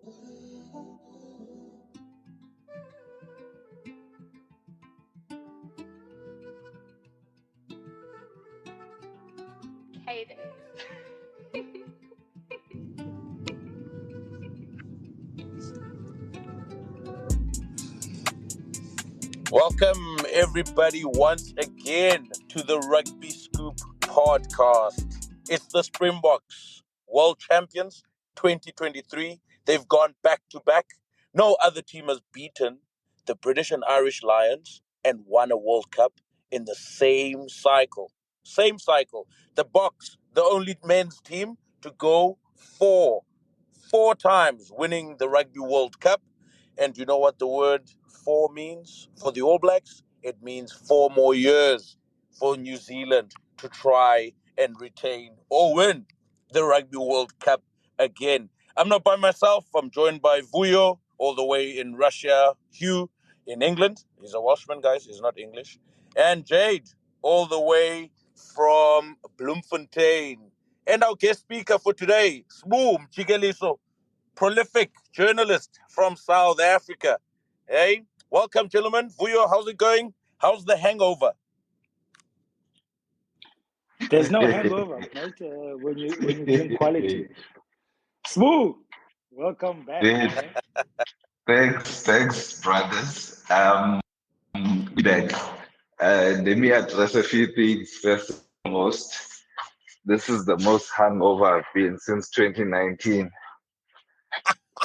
Hate it. Welcome, everybody, once again to the Rugby Scoop podcast. It's the Springboks, world champions 2023. They've gone back to back. No other team has beaten the British and Irish Lions and won a World Cup in the same cycle. Same cycle. The Boks, the only men's team to go four times winning the Rugby World Cup. And you know what the word four means for the All Blacks? It means 4 more years for New Zealand to try and retain or win the Rugby World Cup again. I'm not by myself. I'm joined by Vuyo, all the way in Russia, Hugh in England. He's a Welshman, guys. He's not English. And Jade, all the way from Bloemfontein. And our guest speaker for today, Smoom Chigeliso, prolific journalist from South Africa. Hey, welcome, gentlemen. Vuyo, how's it going? How's the hangover? There's no hangover, mate, when you drink quality. Smooth. Welcome back. Great. Thanks, brothers. Back. Let me address a few things first and foremost. This is the most hungover I've been since 2019.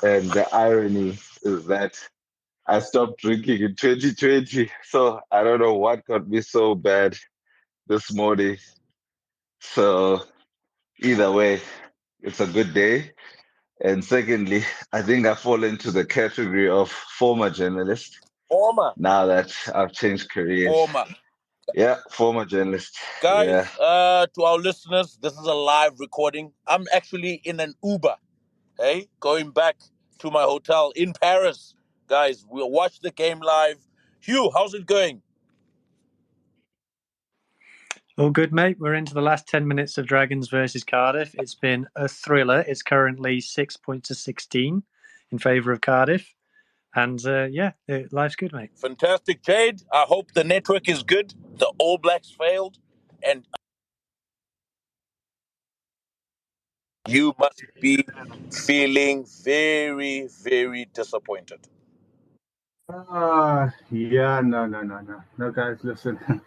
And the irony is that I stopped drinking in 2020. So I don't know what got me so bad this morning. So either way, it's a good day. And secondly, I think I fall into the category of former journalist Former. now that I've changed careers. Former. Yeah, former journalist. Guys, Yeah. to our listeners, this is a live recording. I'm actually in an Uber, hey, going back to my hotel in Paris. Guys, we'll watch the game live. Hugh, how's it going? All good, mate. We're into the last 10 minutes of Dragons versus Cardiff. It's been a thriller. It's currently 6 points to 16 in favour of Cardiff. And life's good, mate. Fantastic. Jade, I hope the network is good. The All Blacks failed. And you must be feeling very, very disappointed. No, guys, listen.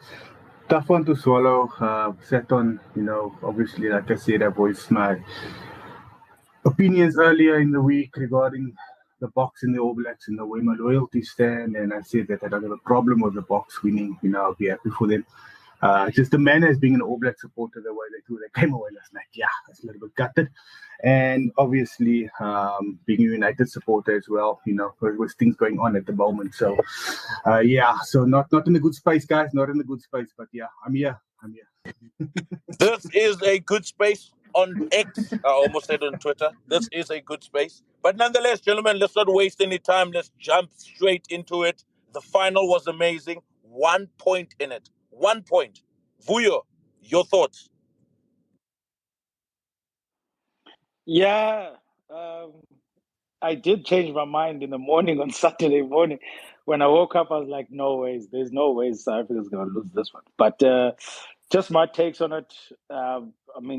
Tough one to swallow. Set on, obviously, like I said, I voiced my opinions earlier in the week regarding the Boks and the All Blacks and where my loyalty stand. And I said that I don't have a problem with the Boks winning. I'll be happy for them. Just the manner as being an All Black supporter, the way they threw their game away last night. Yeah, that's a little bit gutted. And obviously, being a United supporter as well, with things going on at the moment. So, so not in a good space, guys. Not in a good space. But yeah, I'm here. This is a good space on X. I almost said on Twitter. This is a good space. But nonetheless, gentlemen, let's not waste any time. Let's jump straight into it. The final was amazing. 1 point in it. 1 point. Vuyo, your thoughts? Yeah, I did change my mind in the morning on Saturday morning. When I woke up, I was like, no ways. There's no way South Africa's going to lose this one. But just my takes on it.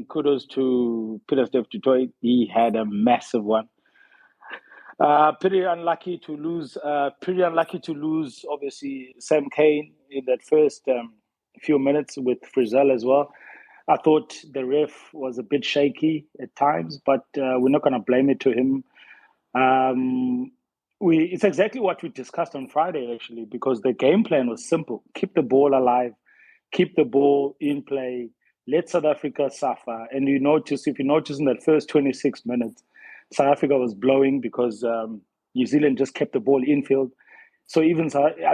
Kudos to Peter Steph Tutoy. He had a massive one. Pretty unlucky to lose. Obviously, Sam Cane in that first few minutes with Frizzell as well. I thought the ref was a bit shaky at times, but we're not going to blame it to him. It's exactly what we discussed on Friday, actually, because the game plan was simple: keep the ball alive, keep the ball in play, let South Africa suffer. And if you notice in that first 26 minutes, South Africa was blowing because New Zealand just kept the ball infield. So I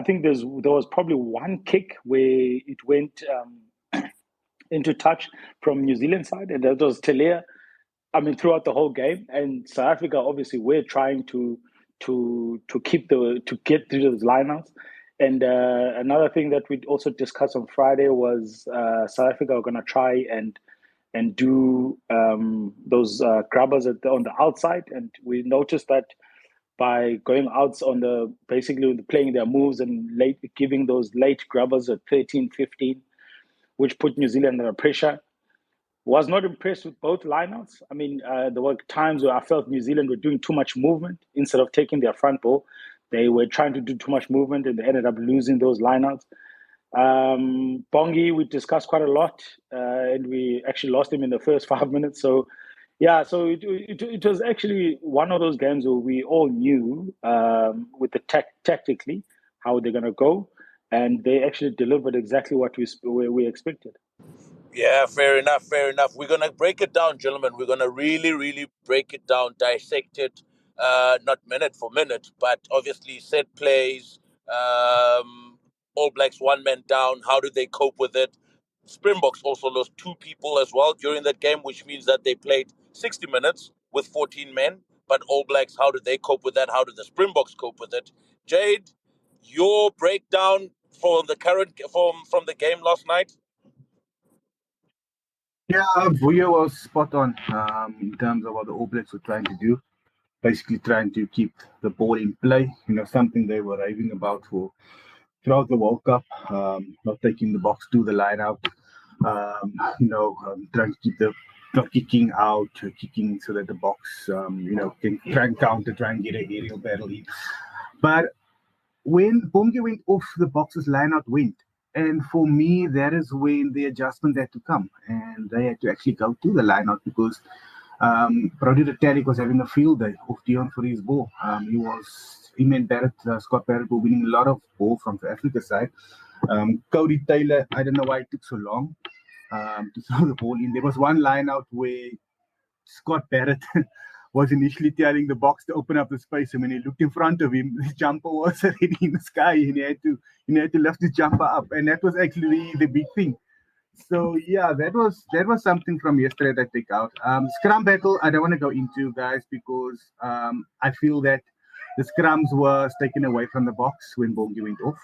think there was probably one kick where it went into touch from New Zealand side, and that was Telea. Throughout the whole game, and South Africa obviously we're trying to get through those lineouts. And another thing that we also discussed on Friday was South Africa are going to try and and do those grabbers on the outside. And we noticed that by going out on basically playing their moves and giving those late grabbers at 13, 15, which put New Zealand under pressure. Was not impressed with both lineouts. I mean, there were times where I felt New Zealand were doing too much movement instead of taking their front ball. They were trying to do too much movement and they ended up losing those lineouts. Bongi, we discussed quite a lot, and we actually lost him in the first 5 minutes. So, yeah, so it was actually one of those games where we all knew with the tactically how they're going to go, and they actually delivered exactly what we expected. Yeah, fair enough, fair enough. We're going to break it down, gentlemen. We're going to really, really break it down, dissect it, not minute for minute, but obviously set plays, All Blacks one man down, how do they cope with it? Springboks also lost two people as well during that game, which means that they played 60 minutes with 14 men. But All Blacks, how did they cope with that? How did the Springboks cope with it? Jade, your breakdown from the from the game last night? Yeah, Vuyo was spot on in terms of what the All Blacks were trying to do. Basically trying to keep the ball in play, something they were raving about throughout the World Cup, not taking the box to the line out, trying to keep not kicking out, kicking so that the box, can try and counter, try and get an aerial battle in. But when Bongi went off, the box's line out went. And for me, that is when the adjustment had to come. And they had to actually go to the line out because Brody Retallick was having a field day off Dion for his ball. Scott Barrett were winning a lot of ball from the Africa side. Cody Taylor, I don't know why it took so long to throw the ball in. There was one line out where Scott Barrett was initially telling the box to open up the space, and when he looked in front of him, his jumper was already in the sky, and he had to lift his jumper up, and that was actually the big thing. So yeah, that was something from yesterday that I take out. Scrum battle, I don't want to go into, guys, because I feel that the scrums were taken away from the box when Bongi went off,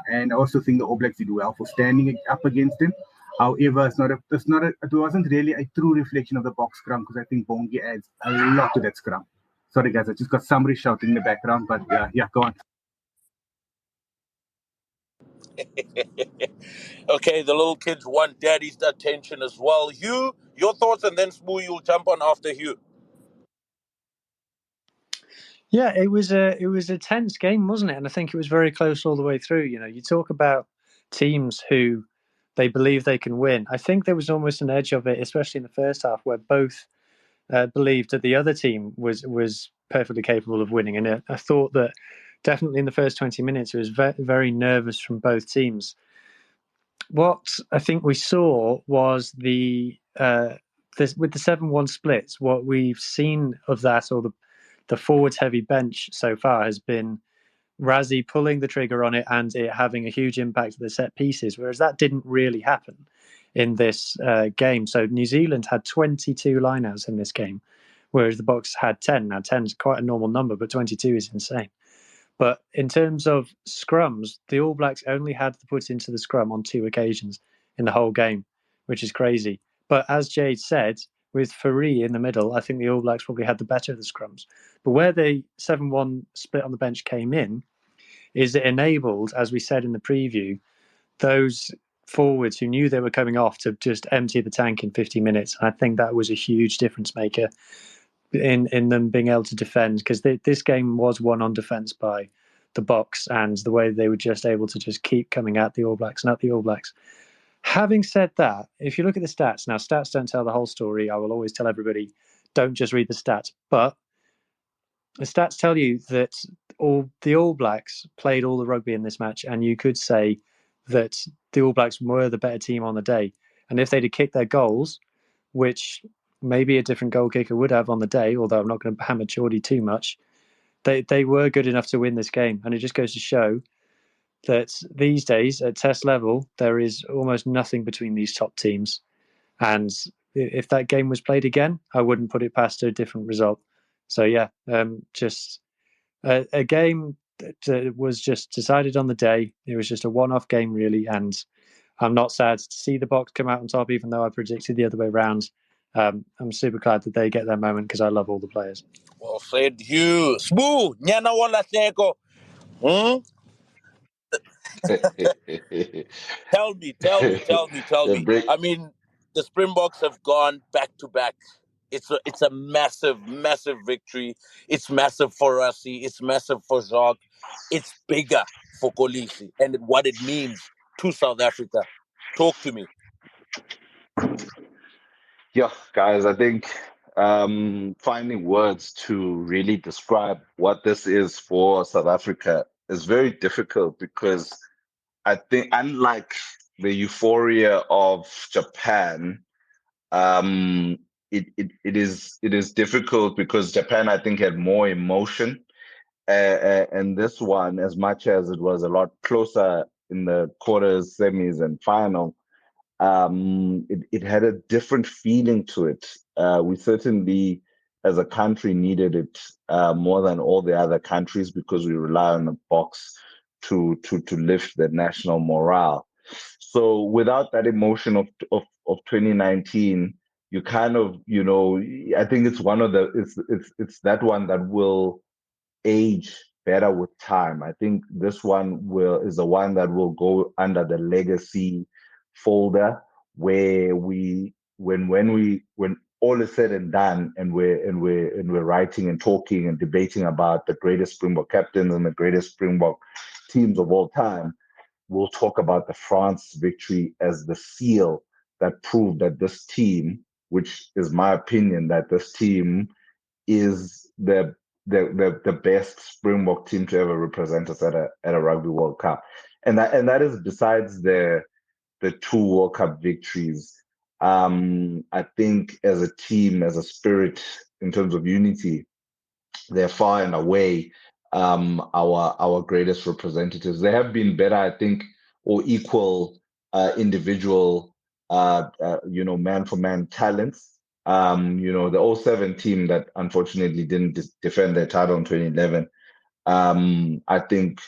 and I also think the All Blacks did well for standing up against him. However, it wasn't really a true reflection of the box scrum because I think Bongi adds a lot to that scrum. Sorry, guys, I just got somebody shouting in the background, but yeah, go on. Okay, the little kids want daddy's attention as well. Hugh, your thoughts, and then Smooth, you'll jump on after Hugh. Yeah, it was a tense game, wasn't it? And I think it was very close all the way through. You talk about teams who they believe they can win. I think there was almost an edge of it, especially in the first half, where both believed that the other team was perfectly capable of winning. And I thought that definitely in the first 20 minutes, it was very nervous from both teams. What I think we saw was with the 7-1 splits, what we've seen of that, or the forwards heavy bench so far, has been Rassie pulling the trigger on it and it having a huge impact at the set pieces, whereas that didn't really happen in this game. So New Zealand had 22 lineouts in this game, whereas the Box had 10. Now 10 is quite a normal number, but 22 is insane. But in terms of scrums, the All Blacks only had the put into the scrum on 2 occasions in the whole game, which is crazy. But as Jade said, with Fourie in the middle, I think the All Blacks probably had the better of the scrums. But where the 7-1 split on the bench came in is it enabled, as we said in the preview, those forwards who knew they were coming off to just empty the tank in 50 minutes. And I think that was a huge difference maker in them being able to defend, because this game was won on defence by the Box, and the way they were just able to just keep coming at the All Blacks and at the All Blacks. Having said that, if you look at the stats, now stats don't tell the whole story. I will always tell everybody, don't just read the stats. But the stats tell you that the All Blacks played all the rugby in this match, and you could say that the All Blacks were the better team on the day. And if they'd have kicked their goals, which maybe a different goal kicker would have on the day, although I'm not going to hammer Geordie too much, they were good enough to win this game. And it just goes to show that these days at test level, there is almost nothing between these top teams. And if that game was played again, I wouldn't put it past a different result. So yeah, just a game that was just decided on the day. It was just a one-off game, really. And I'm not sad to see the Boks come out on top, even though I predicted the other way round. I'm super glad that they get their moment because I love all the players. Well said, Hugh. Smooth. Nyana wala teko. Tell me. The break. I mean, the Springboks have gone back to back. It's a massive, massive victory. It's massive for Rassi. It's massive for Jacques. It's bigger for Kolisi and what it means to South Africa. Talk to me. Yeah, guys, I think finding words to really describe what this is for South Africa is very difficult because I think, unlike the euphoria of Japan, it is difficult because Japan, I think, had more emotion, and this one, as much as it was a lot closer in the quarters, semis, and final, it had a different feeling to it. We certainly, as a country, needed it more than all the other countries because we rely on the Boks to lift the national morale. So without that emotion of 2019, you kind of, I think it's one of the it's that one that will age better with time. I think this one is the one that will go under the legacy folder where when all is said and done and we're writing and talking and debating about the greatest Springbok captains and the greatest Springbok teams of all time, we'll talk about the France victory as the seal that proved that this team, which is my opinion, that this team is the best Springbok team to ever represent us at a Rugby World Cup, and that is besides the two World Cup victories. I think as a team, as a spirit, in terms of unity, they're far and away our greatest representatives. They have been better, I think, or equal individual, man for man talents. The '07 team that unfortunately didn't defend their title in 2011, I think,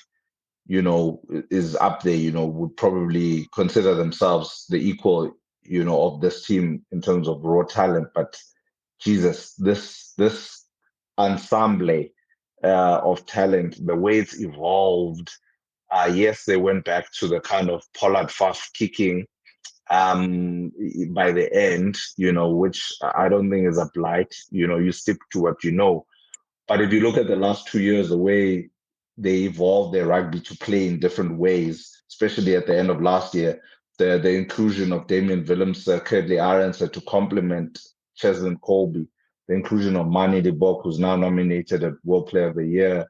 is up there, would probably consider themselves the equal, of this team in terms of raw talent. But Jesus, this ensemble of talent, the way it's evolved, yes, they went back to the kind of Pollard Faf kicking by the end, which I don't think is a blight. You stick to what you know. But if you look at the last 2 years, the way they evolved their rugby to play in different ways, especially at the end of last year, the inclusion of Damian Willems, Curtly Arendse to complement Cheslin Colby, the inclusion of Mani de Bok, who's now nominated at World Player of the Year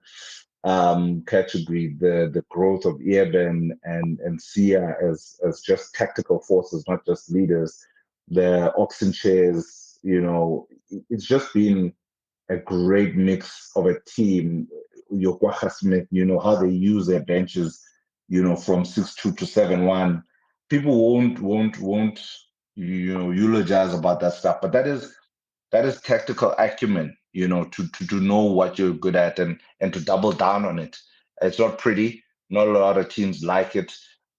category, the growth of Eben and Sia as just tactical forces, not just leaders, the oxen chairs, it's just been a great mix of a team. Your Kwagga Smith, how they use their benches, from 6-2 to 7-1. People won't eulogize about that stuff, but that is tactical acumen, to know what you're good at and to double down on it. It's not pretty. Not a lot of teams like it.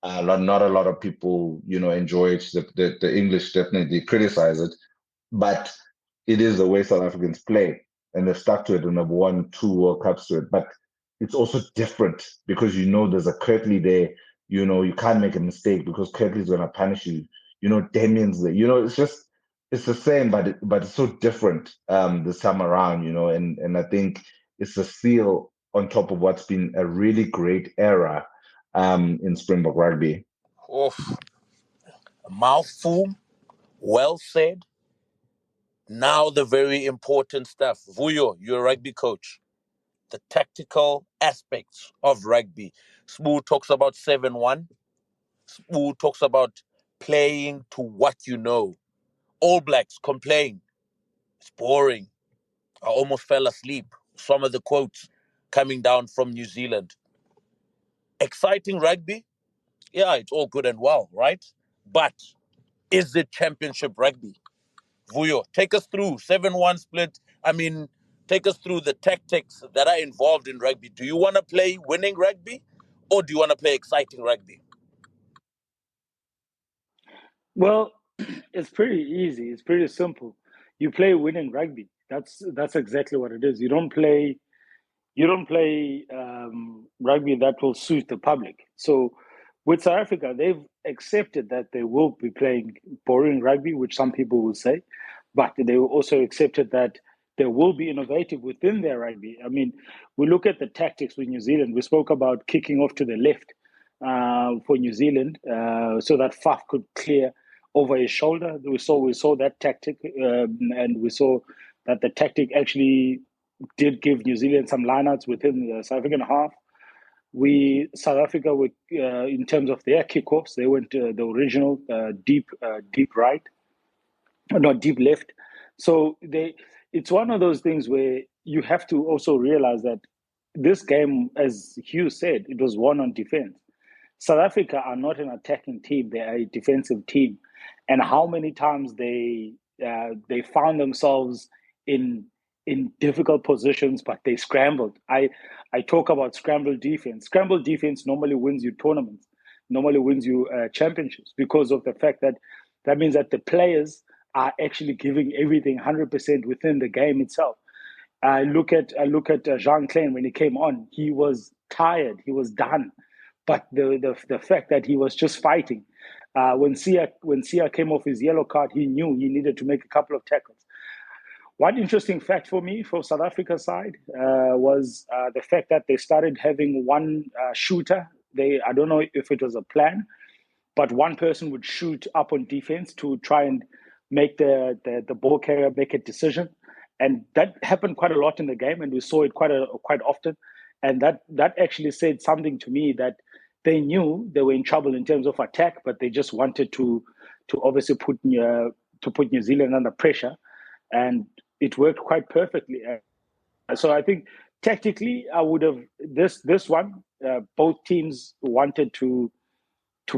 Not a lot of people, enjoy it. The English definitely criticize it, but it is the way South Africans play, and they've stuck to it and have won 2 World Cups to it. But it's also different because there's a Curtly there. You can't make a mistake because Curtly's gonna punish you. Damian's there. It's the same, but it's so different this time around. And I think it's a seal on top of what's been a really great era in Springbok rugby. Oof. A mouthful. Well said. Now the very important stuff. Vuyo, you're a rugby coach. The tactical aspects of rugby. Smooth talks about 7-1. Smooth talks about playing to what you know. Allblacks complain. It's boring. I almost fell asleep. Some of the quotes coming down from New Zealand. Exciting rugby? Yeah, it's all good and well, right? But is it championship rugby? Vuyo, take us through 7-1 split. I mean, take us through the tactics that are involved in rugby. Do you want to play winning rugby or do you want to play exciting rugby? Well, it's pretty easy. It's pretty simple. You play winning rugby. That's exactly what it is. You don't play rugby that will suit the public. So with South Africa, they've accepted that they will be playing boring rugby, which some people will say, but they also accepted that they will be innovative within their rugby. I mean, we look at the tactics with New Zealand. We spoke about kicking off to the left for New Zealand so that Faf could clear over his shoulder. We saw that tactic, and we saw that the tactic actually did give New Zealand some lineouts within the South African half. South Africa, in terms of their kickoffs, they went the original deep right, not deep left. So it's one of those things where you have to also realize that this game, as Hugh said, it was won on defense. South Africa are not an attacking team; they are a defensive team, and how many times they found themselves in difficult positions, but they scrambled. I talk about scrambled defense. Scrambled defense normally wins you tournaments, normally wins you championships because of the fact that means that the players are actually giving everything 100% within the game itself. I look at Jean Klein when he came on. He was tired. He was done. But the fact that he was just fighting. When Sia came off his yellow card, he knew he needed to make a couple of tackles. One interesting fact for me from South Africa's side was the fact that they started having one shooter. I don't know if it was a plan, but one person would shoot up on defense to try and make the ball carrier make a decision. And that happened quite a lot in the game, and we saw it quite often. And that actually said something to me that they knew they were in trouble in terms of attack, but they just wanted to obviously put New Zealand under pressure, and it worked quite perfectly. So I think tactically, I would have this one. Both teams wanted to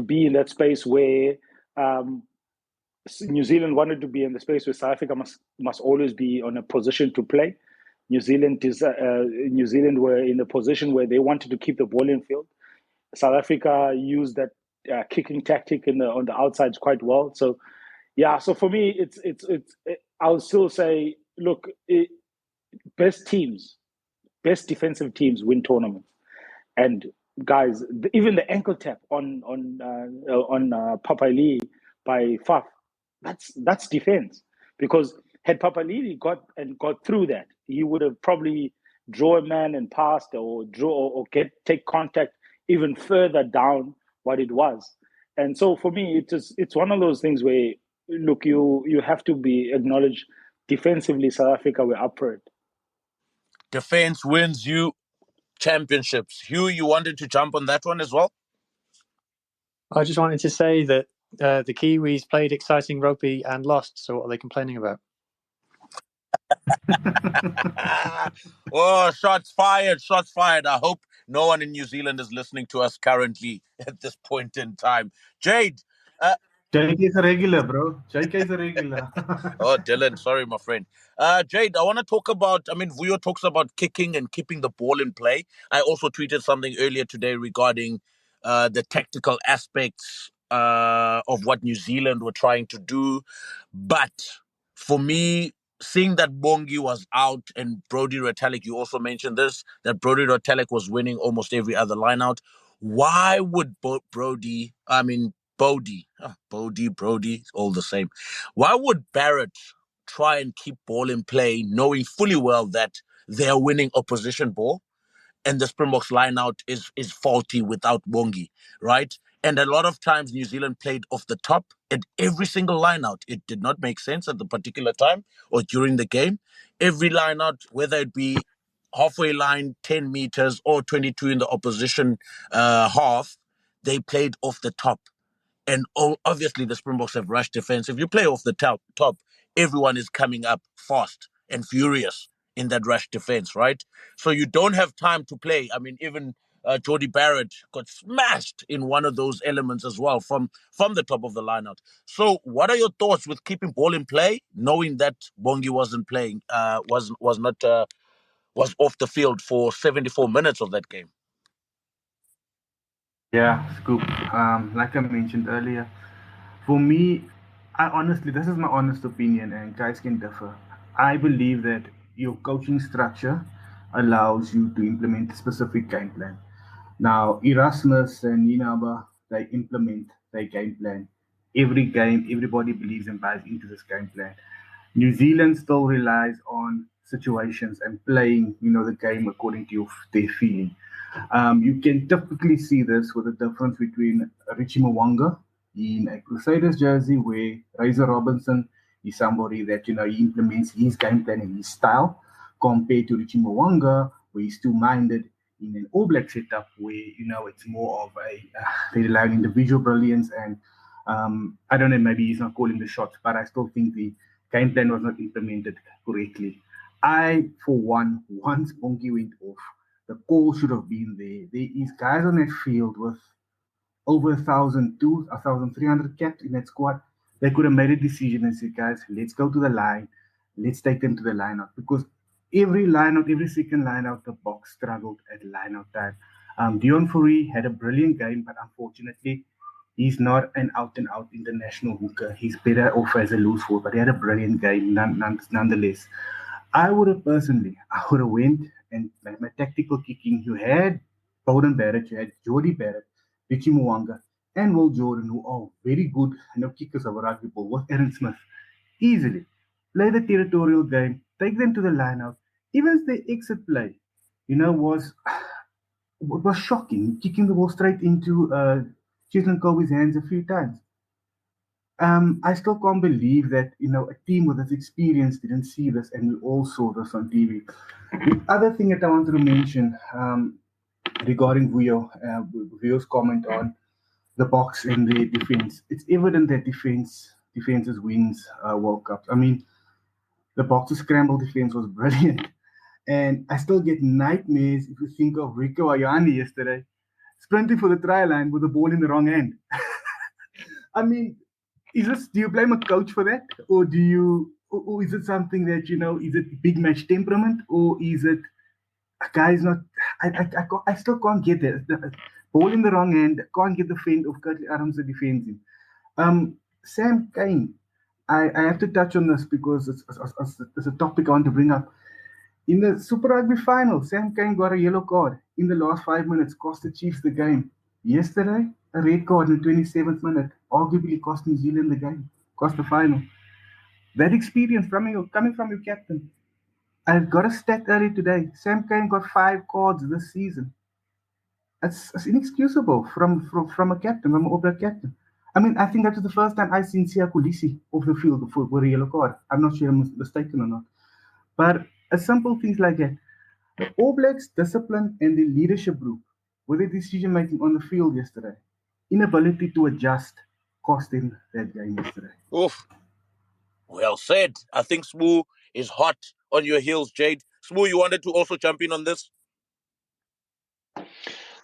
be in that space where New Zealand wanted to be in the space where South Africa must always be on a position to play. New Zealand were in a position where they wanted to keep the ball in field. South Africa used that kicking tactic on the outsides quite well. So, yeah. So for me, it's I'll still say, look, best defensive teams win tournaments. And guys, even the ankle tap on Papali'i by Faf, that's defense. Because had Papali'i got through that, he would have probably draw a man and passed, or take contact even further down what it was. And so for me, it's one of those things where, look, you have to be acknowledged defensively. South Africa were up for it. Defense wins you championships. Hugh, you wanted to jump on that one as well? I just wanted to say that the Kiwis played exciting rugby and lost, so what are they complaining about? Oh, shots fired. I hope no one in New Zealand is listening to us currently at this point in time. Jade. JK is a regular, bro. JK is a regular. Oh, Dylan, sorry, my friend. Jade, I want to talk about, Vuyo talks about kicking and keeping the ball in play. I also tweeted something earlier today regarding the tactical aspects of what New Zealand were trying to do. But for me, seeing that Bongi was out and Brodie Retallick, you also mentioned this, that Brodie Retallick was winning almost every other line out. Why would Bodie, all the same. Why would Barrett try and keep ball in play, knowing fully well that they're winning opposition ball and the Springboks line out is faulty without Bongi, right? And a lot of times New Zealand played off the top at every single line out. It did not make sense at the particular time or during the game. Every line out, whether it be halfway line, 10 meters, or 22 in the opposition half, they played off the top. And obviously the Springboks have rushed defense. If you play off the top, everyone is coming up fast and furious in that rush defense, right? So you don't have time to play. Even Jordie Barrett got smashed in one of those elements as well from the top of the lineout. So what are your thoughts with keeping ball in play, knowing that Bongi wasn't playing, was off the field for 74 minutes of that game? Yeah, Scoop. Like I mentioned earlier, for me, I honestly, this is my honest opinion, and guys can differ. I believe that your coaching structure allows you to implement a specific game plan. Now, Erasmus and Nienaber, they implement their game plan. Every game, everybody believes and buys into this game plan. New Zealand still relies on situations and playing, the game according to their feeling. You can typically see this with the difference between Richie Mwanga in a Crusaders jersey, where Razor Robinson is somebody that he implements his game plan and his style, compared to Richie Mwanga, where he's two-minded in an All Black setup, where it's more of they rely on individual brilliance and I don't know, maybe he's not calling the shots, but I still think the game plan was not implemented correctly. I, for one, once Bonky went off, the call should have been there. There is guys on that field with over 1,300 caps in that squad. They could have made a decision and said, guys, let's go to the line. Let's take them to the lineout. Because every lineout, every second lineout, the box struggled at lineout time. Dion Fourie had a brilliant game, but unfortunately, he's not an out-and-out international hooker. He's better off as a loose forward, but he had a brilliant game nonetheless. I would have went and my tactical kicking. You had Bowden Barrett, you had Jody Barrett, Richie Mwanga, and Will Jordan, who are very good kickers of a rugby ball with Aaron Smith. Easily. Play the territorial game, take them to the lineout. Even the exit play, was shocking, kicking the ball straight into Chisholm Kobe's hands a few times. I still can't believe that a team with this experience didn't see this, and we all saw this on TV. The other thing that I wanted to mention regarding Vuyo's comment on the box and the defense, it's evident that defenses wins World Cups. I mean, the box's scramble defense was brilliant, and I still get nightmares if you think of Rico Ayani yesterday sprinting for the try line with the ball in the wrong hand. I mean, do you blame a coach for that, or or is it something that is it big match temperament, or is it a guy's not? I still can't get it. The ball in the wrong hand, can't get the fend of Curtly Adams to defend him. Sam Cane, I have to touch on this because it's a topic I want to bring up. In the Super Rugby final, Sam Cane got a yellow card in the last 5 minutes, cost the Chiefs the game. Yesterday, a red card in the 27th minute, arguably cost New Zealand the game, cost the final. That experience coming from your captain. I've got a stat earlier today. Sam Cane got 5 cards this season. That's inexcusable from a captain, from an All Black captain. I mean, I think that was the first time I've seen Kolisi off the field with a yellow card. I'm not sure I'm mistaken or not. But simple things like that. The All Blacks discipline and the leadership group with their decision making on the field yesterday, inability to adjust, cost him that game yesterday. Oof. Well said. I think Smoo is hot on your heels, Jade. Smoo, you wanted to also jump in on this?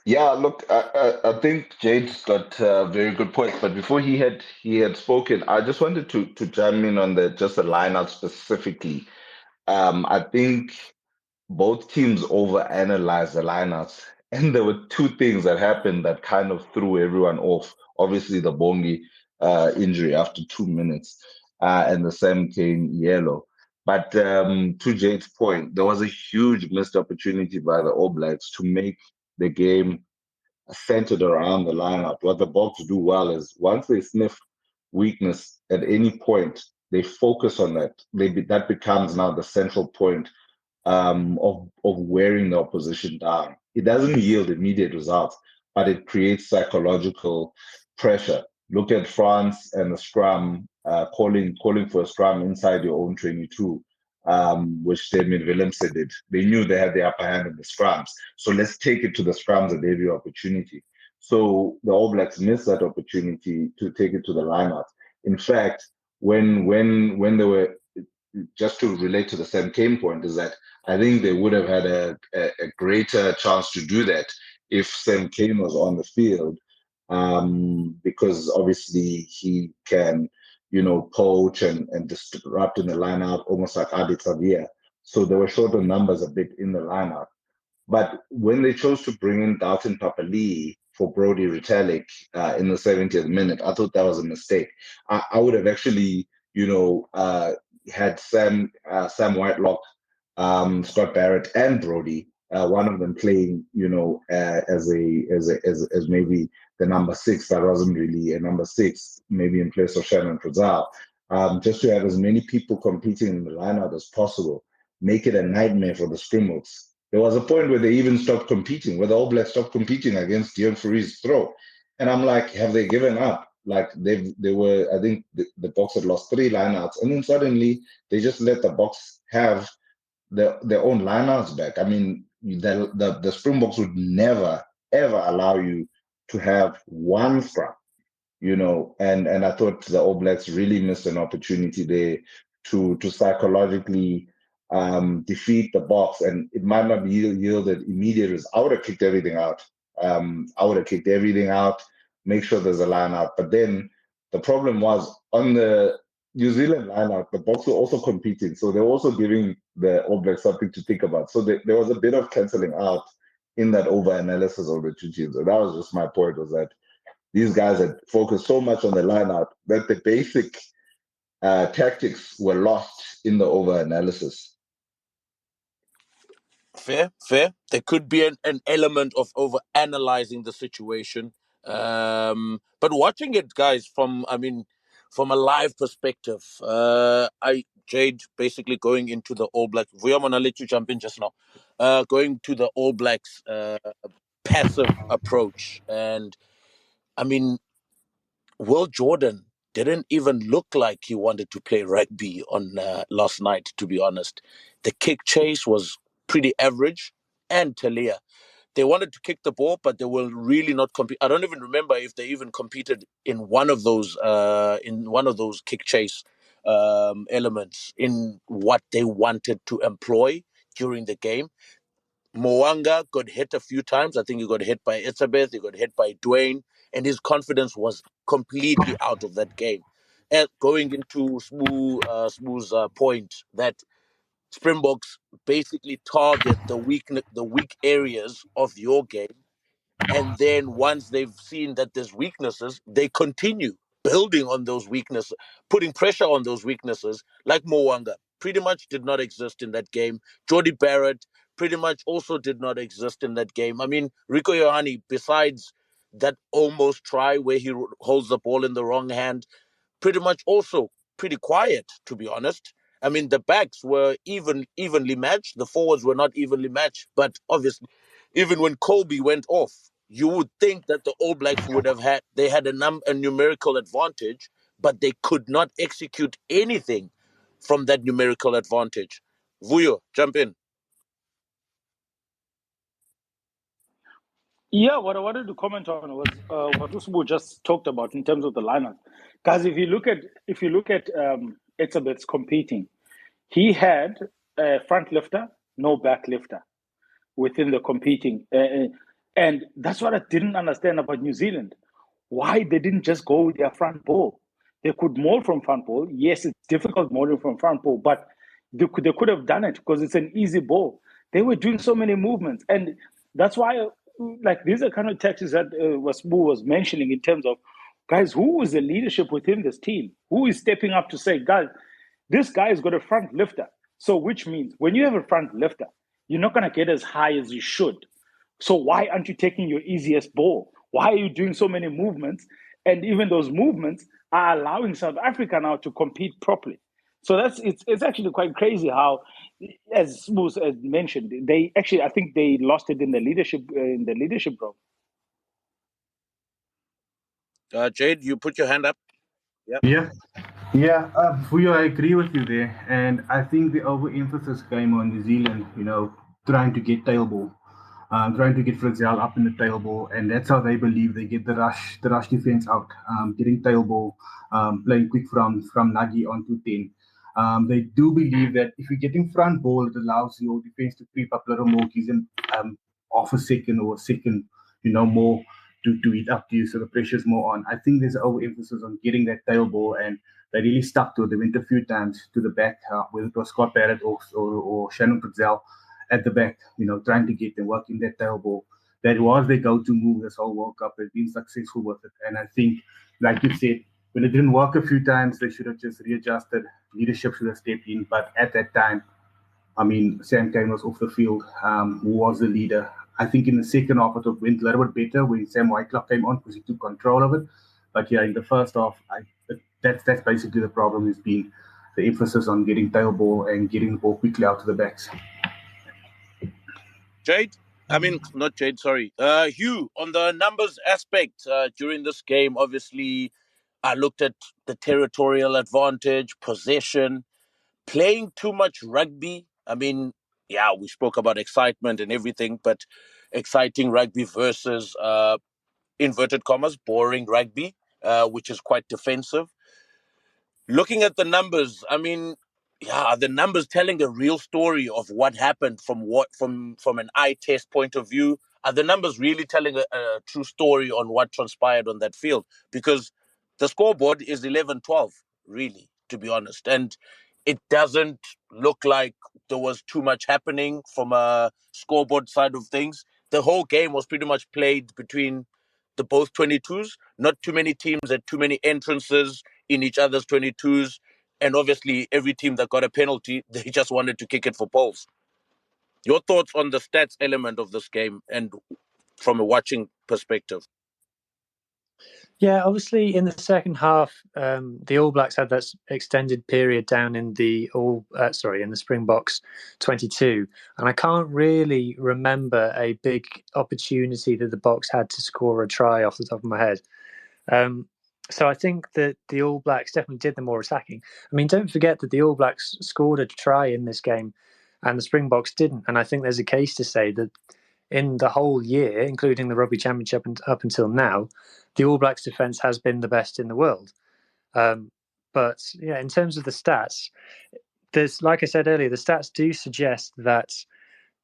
Yeah, look, I think Jade's got very good points. But before he had spoken, I just wanted to chime in on just the lineout specifically. I think both teams overanalyzed the lineouts, and there were 2 things that happened that kind of threw everyone off. Obviously, the Bongi injury after 2 minutes, and the Sam Cane yellow. But to Jade's point, there was a huge missed opportunity by the All Blacks to make the game centered around the lineup. What the Boks do well is once they sniff weakness at any point, they focus on that. That becomes now the central point of wearing the opposition down. It doesn't yield immediate results, but it creates psychological pressure. Look at France and the scrum, calling for a scrum inside your own 22, which Damien Willemse did. They knew they had the upper hand in the scrums. So let's take it to the scrums and every opportunity. So the All Blacks missed that opportunity to take it to the lineup. In fact, when they were, just to relate to the Sam Cane point, is that I think they would have had a greater chance to do that if Sam Cane was on the field, because obviously he can, poach and disrupt in the lineup, almost like Adi Tavia. So there were shorter numbers a bit in the lineup. But when they chose to bring in Dalton Papali'i for Brody Retallick in the 70th minute. I thought that was a mistake. I would have actually, had Sam Whitelock, Scott Barrett, and Brody, one of them playing, as maybe the number 6 that wasn't really a number 6, maybe in place of Shannon Frizzell, just to have as many people competing in the lineup as possible, make it a nightmare for the Springboks. There was a point where they even stopped competing, where the All Blacks stopped competing against Dion Fourie's throw. And I'm like, have they given up? Like they were, I think the Boks had lost 3 lineouts, and then suddenly they just let the Boks have their own lineouts back. I mean, the Springboks would never, ever allow you to have one scrum, and I thought the All Blacks really missed an opportunity there to psychologically defeat the Boks, and it might not be yielded immediate results. I would have kicked everything out. Make sure there's a line out. But then the problem was on the New Zealand lineup, the Boks were also competing, so they're also giving the All Blacks something to think about. So there was a bit of cancelling out in that over-analysis of the two teams. So that was just my point, was that these guys had focused so much on the lineup that the basic tactics were lost in the over-analysis. Fair. There could be an element of over-analyzing the situation. But watching it, guys, from a live perspective, Jade basically going into the All Blacks. Vuya, I'll let you jump in just now. Going to the All Blacks passive approach. And, Will Jordan didn't even look like he wanted to play rugby on last night, to be honest. The kick chase was pretty average, and Talia. They wanted to kick the ball, but they were really not compete. I don't even remember if they even competed in one of those kick chase elements in what they wanted to employ during the game. Mo'unga got hit a few times. I think he got hit by Etzebeth, he got hit by Dwayne, and his confidence was completely out of that game. And going into Smooth's point that Springboks basically target the weak areas of your game, and then once they've seen that there's weaknesses, they continue building on those weaknesses, putting pressure on those weaknesses, like Mo'unga pretty much did not exist in that game. Jordie Barrett pretty much also did not exist in that game. I mean, Rico Ioane, besides that almost try where he holds the ball in the wrong hand, pretty much also pretty quiet, to be honest. I mean, the backs were evenly matched. The forwards were not evenly matched. But obviously, even when Colby went off, you would think that the All Blacks would have had a numerical advantage, but they could not execute anything from that numerical advantage. Vuyo, jump in. Yeah, what I wanted to comment on was what Usbu just talked about in terms of the lineup. Guys, if you look at Etzebeth's competing, he had a front lifter, no back lifter within the competing. And that's what I didn't understand about New Zealand. Why they didn't just go with their front ball. They could mold from front ball. Yes, it's difficult molding from front ball, but they could have done it because it's an easy ball. They were doing so many movements. And that's why, these are kind of tactics that Wasbu was mentioning in terms of, guys, who is the leadership within this team? Who is stepping up to say, guys, this guy has got a front lifter. So which means when you have a front lifter, you're not going to get as high as you should. So why aren't you taking your easiest ball? Why are you doing so many movements? And even those movements are allowing South Africa now to compete properly. So it's actually quite crazy how, as Smooth mentioned, they actually, I think they lost it in the leadership role. Jade, you put your hand up. Yeah. Fuyo, I agree with you there. And I think the overemphasis came on New Zealand, trying to get tailball, trying to get Frizzell up in the tailball. And that's how they believe they get the rush defense out, getting tailball, playing quick from Nagy onto 10. They do believe that if you're getting front ball, it allows your defense to creep up a little more, gives them off a second or a second, more to eat up to you, so the pressure's more on. I think there's an overemphasis on getting that tail ball, and they really stuck to it. They went a few times to the back, whether it was Scott Barrett or Shannon Frizzell at the back, trying to get them working that tail ball. that was their go-to move this whole World Cup. They've been successful with it. And I think, like you said, when it didn't work a few times, they should have just readjusted. Leadership should have stepped in. But at that time, I mean, Sam Cane was off the field, who was the leader. I think in the second half, it went a little bit better when Sam Whitelock came on because he took control of it. But yeah, in the first half, that's basically the problem, has been the emphasis on getting tail ball and getting the ball quickly out to the backs. Jade? I mean, not Jade, sorry. Hugh, on the numbers aspect during this game, obviously, I looked at the territorial advantage, possession, playing too much rugby. I mean, yeah, we spoke about excitement and everything, but exciting rugby versus, inverted commas, boring rugby, which is quite defensive. Looking at the numbers, I mean, yeah, are the numbers telling a real story of what happened from an eye test point of view? Are the numbers really telling a true story on what transpired on that field? Because the scoreboard is 11-12, really, to be honest. And it doesn't look like there was too much happening from a scoreboard side of things. The whole game was pretty much played between the both 22s. Not too many teams had too many entrances in each other's 22s. And obviously, every team that got a penalty, they just wanted to kick it for poles. Your thoughts on the stats element of this game and from a watching perspective? Yeah, obviously in the second half, the All Blacks had that extended period down in the in the Springboks 22, and I can't really remember a big opportunity that the Boks had to score a try off the top of my head. So I think that the All Blacks definitely did the more attacking. I mean, don't forget that the All Blacks scored a try in this game, and the Springboks didn't. And I think there's a case to say that in the whole year, including the Rugby Championship and up until now, the All Blacks defence has been the best in the world. But yeah, in terms of the stats, there's, like I said earlier, the stats do suggest that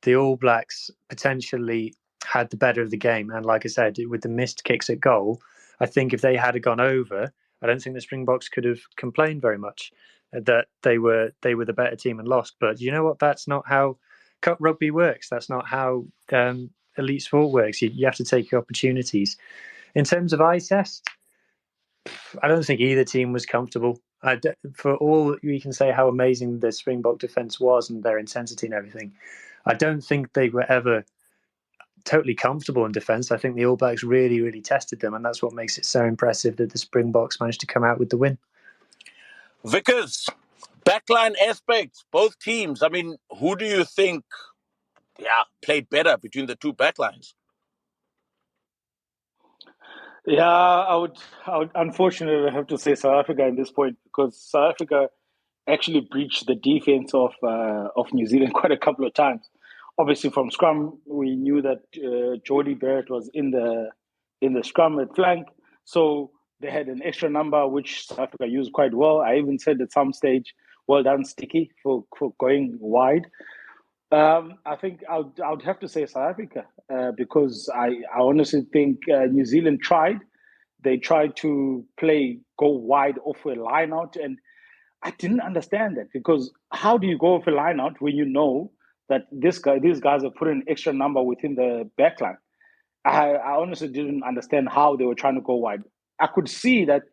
the All Blacks potentially had the better of the game. And like I said, with the missed kicks at goal, I think if they had gone over, I don't think the Springboks could have complained very much that they were the better team and lost. But you know what? That's not how cup rugby works. That's not how elite sport works. You have to take your opportunities. In terms of eye test, I don't think either team was comfortable. For all we can say how amazing the Springbok defence was and their intensity and everything, I don't think they were ever totally comfortable in defence. I think the All Blacks really, really tested them, and that's what makes it so impressive that the Springboks managed to come out with the win. Vickers, backline aspects, both teams. I mean, who do you think, played better between the two backlines? Yeah, I would unfortunately have to say South Africa at this point, because South Africa actually breached the defense of New Zealand quite a couple of times. Obviously, from scrum, we knew that Jordie Barrett was in the scrum at flank, so they had an extra number which South Africa used quite well. I even said at some stage, "Well done, Sticky, for going wide." I think I would have to say South Africa because I honestly think New Zealand tried. They tried to go wide off a line out, and I didn't understand that, because how do you go off a line out when you know that these guys are putting an extra number within the backline? I honestly didn't understand how they were trying to go wide. I could see that,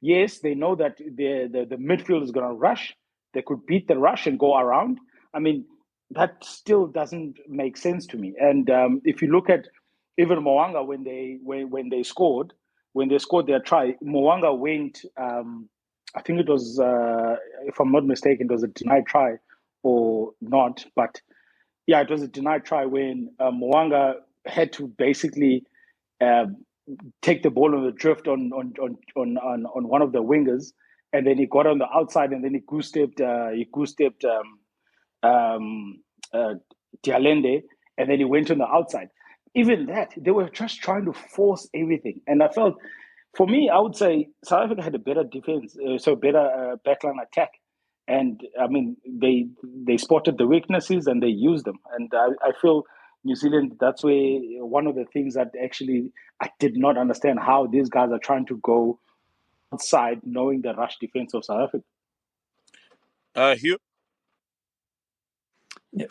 yes, they know that the midfield is going to rush. They could beat the rush and go around. I mean, that still doesn't make sense to me. And if you look at even Moanga when they scored their try, Moanga went. I think it was, if I'm not mistaken, it was a denied try or not. But yeah, it was a denied try when Moanga had to basically take the ball on the drift on one of the wingers, and then he got on the outside, and then he goose stepped Dialende, and then he went on the outside. Even that, they were just trying to force everything, and I felt, for me, I would say South Africa had a better defense, better backline attack, and I mean they spotted the weaknesses and they used them, and I feel New Zealand, that's where one of the things that actually I did not understand, how these guys are trying to go outside knowing the rush defense of South Africa. Hugh?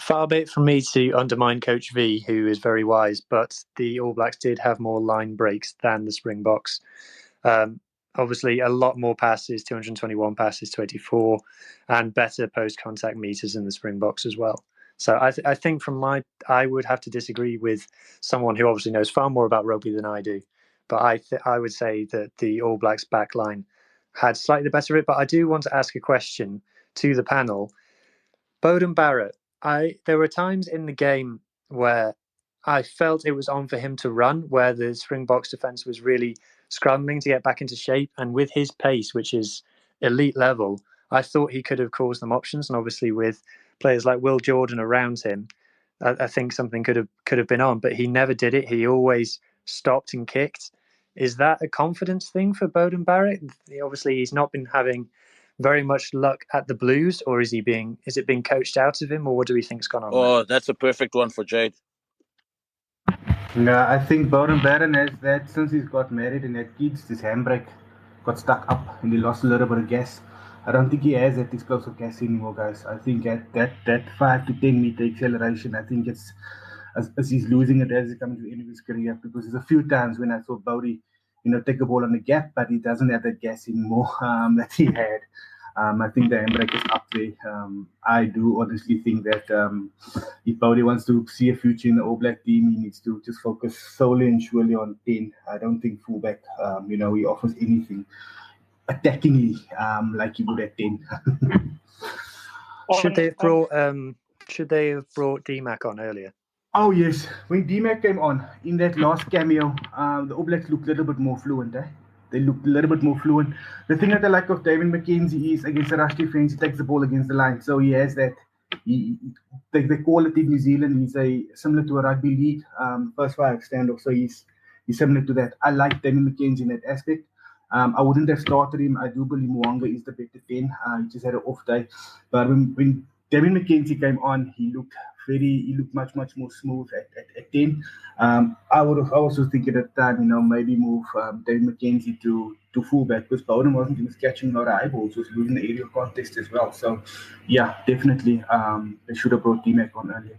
Far be it from me to undermine Coach V, who is very wise, but the All Blacks did have more line breaks than the Springboks. Obviously, a lot more passes, 221 passes to 84, and better post-contact meters in the Springboks as well. So I think I would have to disagree with someone who obviously knows far more about rugby than I do. But I would say that the All Blacks backline had slightly the better of it. But I do want to ask a question to the panel. Beauden Barrett, there were times in the game where I felt it was on for him to run, where the Springboks defence was really scrambling to get back into shape. And with his pace, which is elite level, I thought he could have caused them options. And obviously, with players like Will Jordan around him, I think something could have been on. But he never did it. He always stopped and kicked. Is that a confidence thing for Beauden Barrett? Obviously, he's not been having very much luck at the Blues, or is it being coached out of him, or what do we think's gone on there? Oh, that's a perfect one for Jade. Yeah, I think Beauden Barrett has that since he's got married and had kids, his handbrake got stuck up and he lost a little bit of gas. I don't think he has that explosive gas anymore, guys. I think at that 5 to 10 meter acceleration, I think it's as he's losing it as he comes to the end of his career, because there's a few times when I saw Bodie, take a ball on the gap, but he doesn't have that gas anymore that he had. I think the handbrake is up there. I do honestly think that if Bodie wants to see a future in the All Black team, he needs to just focus solely and surely on 10. I don't think fullback, he offers anything attackingly like he would at 10. Should they have brought DMAC on earlier? Oh yes, when DMAC came on in that last cameo, the All Blacks looked a little bit more fluent. They looked a little bit more fluent. The thing that I like of David McKenzie is against the rush defense, he takes the ball against the line, so he has that. They call it in New Zealand. He's similar to a rugby league first 5 standoff, so he's similar to that. I like David McKenzie in that aspect. I wouldn't have started him. I do believe Mwanga is the better 10. He just had an off day, but when David McKenzie came on, he looked much more smooth at 10. I was also thinking at the time, maybe move David McKenzie to fullback, because Bowden wasn't even catching a lot of eyeballs, was losing the aerial contest as well. So yeah, definitely they should have brought DMAC on earlier.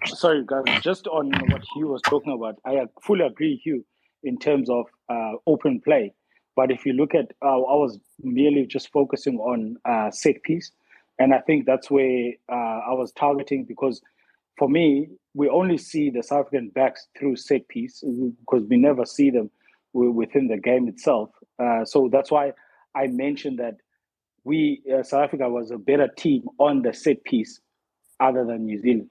Sorry guys, just on what Hugh was talking about, I fully agree, Hugh, in terms of open play. But if you look at, I was merely just focusing on set piece. And I think that's where I was targeting, because for me, we only see the South African backs through set piece, because we never see them within the game itself. So that's why I mentioned that South Africa was a better team on the set piece other than New Zealand.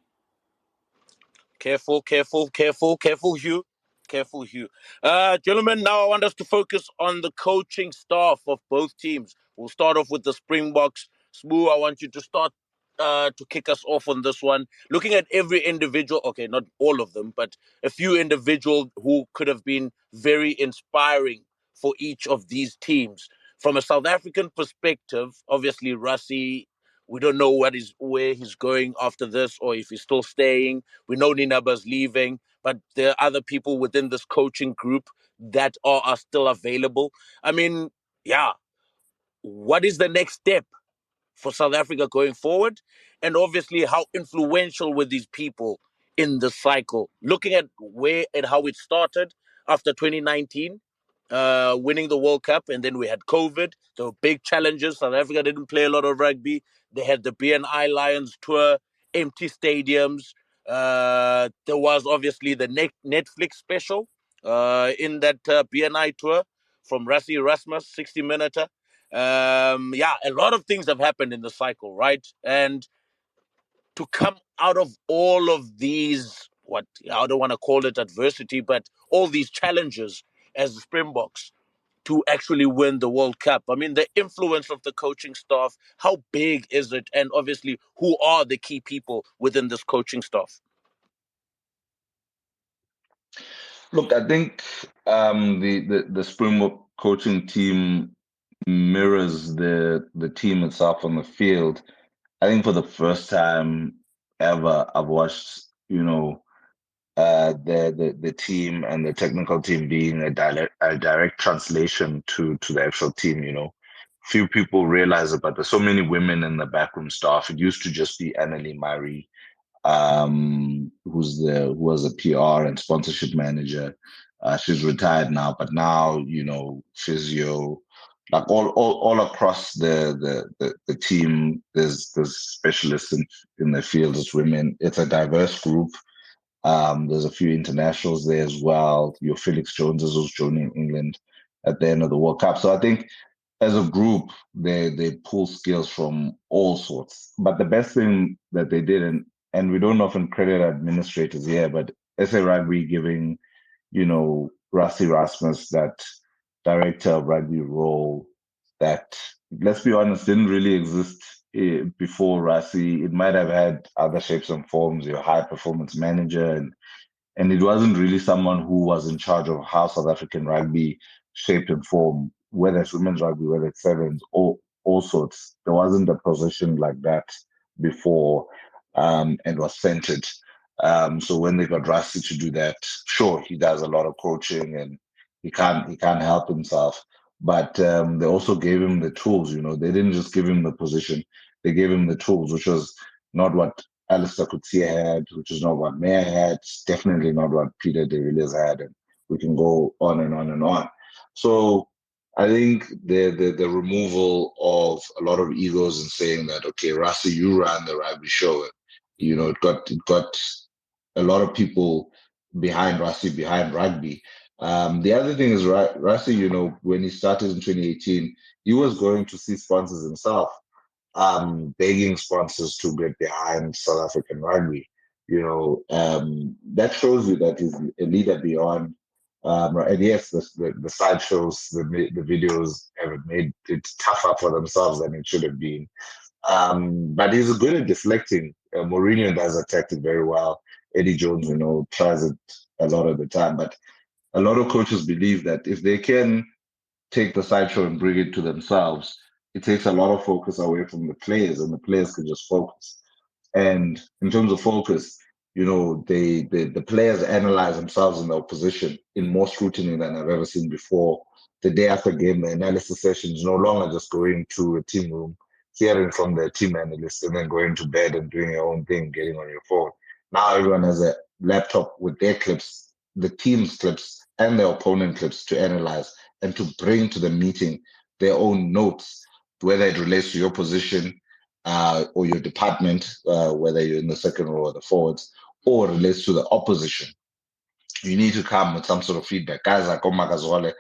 Careful, Hugh. Careful, Hugh. Gentlemen, now I want us to focus on the coaching staff of both teams. We'll start off with the Springboks. Smooth, I want you to start to kick us off on this one. Looking at every individual, okay, not all of them, but a few individuals who could have been very inspiring for each of these teams. From a South African perspective, obviously, Rassie, we don't know where he's going after this, or if he's still staying. We know Nienaber's leaving, but there are other people within this coaching group that are still available. I mean, yeah, what is the next step for South Africa going forward? And obviously, how influential were these people in the cycle? Looking at where and how it started after 2019, winning the World Cup, and then we had COVID. There were big challenges. South Africa didn't play a lot of rugby. They had the BNI Lions tour, empty stadiums. There was obviously the Netflix special in that BNI tour from Rassie Erasmus, 60-minute. A lot of things have happened in the cycle, right? And to come out of all of these, what I don't want to call it adversity, but all these challenges as the Springboks to actually win the World Cup. I mean, the influence of the coaching staff, how big is it? And obviously, who are the key people within this coaching staff? Look, I think the Springbok coaching team mirrors the team itself on the field. I think for the first time ever, I've watched, the team and the technical team being a direct translation to the actual team. few people realize it, but there's so many women in the backroom staff. It used to just be Annalie Murray, who was a PR and sponsorship manager. She's retired now, but now, physio, like all across the team, there's specialists in the field as women. It's a diverse group. There's a few internationals there as well. Your Felix Joneses was joining England at the end of the World Cup. So I think as a group, they pull skills from all sorts. But the best thing that they did, and we don't often credit administrators here, but SA Rugby giving, Rassie Rasmus, that director of rugby role that, let's be honest, didn't really exist before Rassie. It might have had other shapes and forms, your high performance manager, and it wasn't really someone who was in charge of how South African rugby shaped and formed, whether it's women's rugby, whether it's sevens, all sorts. There wasn't a position like that before, and was centered. So when they got Rassie to do that, sure, he does a lot of coaching and he can't help himself. But they also gave him the tools. They didn't just give him the position; they gave him the tools, which was not what Alistair Coetzee had, which is not what Mayer had. It's definitely not what Peter de Villiers had, and we can go on and on and on. So I think the removal of a lot of egos and saying that, okay, Rassie, you ran the rugby show. It got a lot of people behind Rassie, behind rugby. The other thing is Rassie, when he started in 2018, he was going to see sponsors himself, begging sponsors to get behind South African rugby. That shows you that he's a leader beyond. And yes, the side shows, the videos have made it tougher for themselves than it should have been. But he's good at deflecting. Mourinho does attack it very well. Eddie Jones, tries it a lot of the time. But a lot of coaches believe that if they can take the sideshow and bring it to themselves, it takes a lot of focus away from the players, and the players can just focus. And in terms of focus, the players analyze themselves in the opposition in more scrutiny than I've ever seen before. The day after game, the analysis sessions no longer just going to a team room, hearing from the team analyst, and then going to bed and doing your own thing, getting on your phone. Now everyone has a laptop with their clips, the team's clips, and their opponent clips to analyze and to bring to the meeting their own notes, whether it relates to your position or your department, whether you're in the second row or the forwards, or relates to the opposition. You need to come with some sort of feedback. Guys like Omar Gazwale,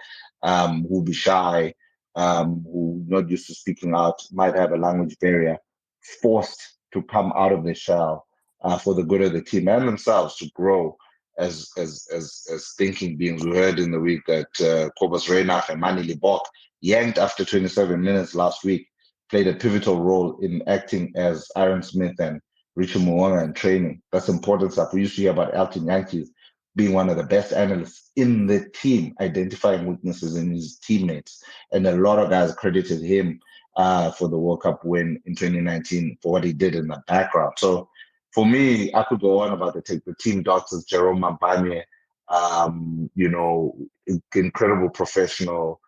who be shy, who not used to speaking out, might have a language barrier, forced to come out of their shell for the good of the team and themselves to grow as thinking beings. We heard in the week that Kobus Reinach and Manny Libok, yanked after 27 minutes last week, played a pivotal role in acting as Aaron Smith and Richard Muonga in training. That's important stuff. We used to hear about Elton Yankees being one of the best analysts in the team, identifying weaknesses in his teammates. And a lot of guys credited him for the World Cup win in 2019 for what he did in the background. So for me, I could go on about the team doctors, Jerome Mabanye, incredible professional.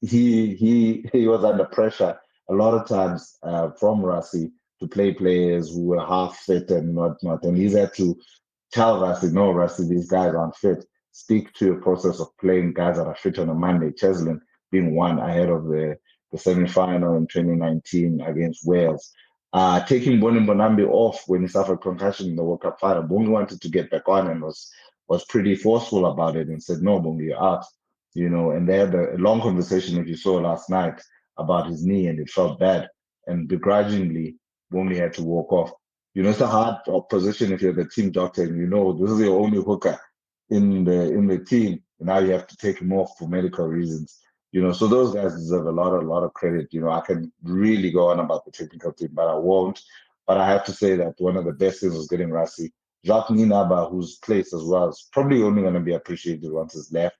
He was under pressure a lot of times from Rassie to play players who were half fit and whatnot. And he's had to tell Rassie, no, Rassie, these guys aren't fit. Speak to a process of playing guys that are fit on a Monday. Cheslin being one ahead of the semi-final in 2019 against Wales. Taking Boni Mbonambi off when he suffered concussion in the World Cup final. Bongi wanted to get back on and was pretty forceful about it and said, no, Bongi, you're out. And they had a long conversation, if you saw last night, about his knee, and it felt bad. And begrudgingly, Bongi had to walk off. It's a hard position if you're the team doctor and this is your only hooker in the team. And now you have to take him off for medical reasons. So those guys deserve a lot of credit. I can really go on about the technical team, but I won't. But I have to say that one of the best things was getting Rassie. Jacques Nienaber, whose place as well, is probably only going to be appreciated once he's left.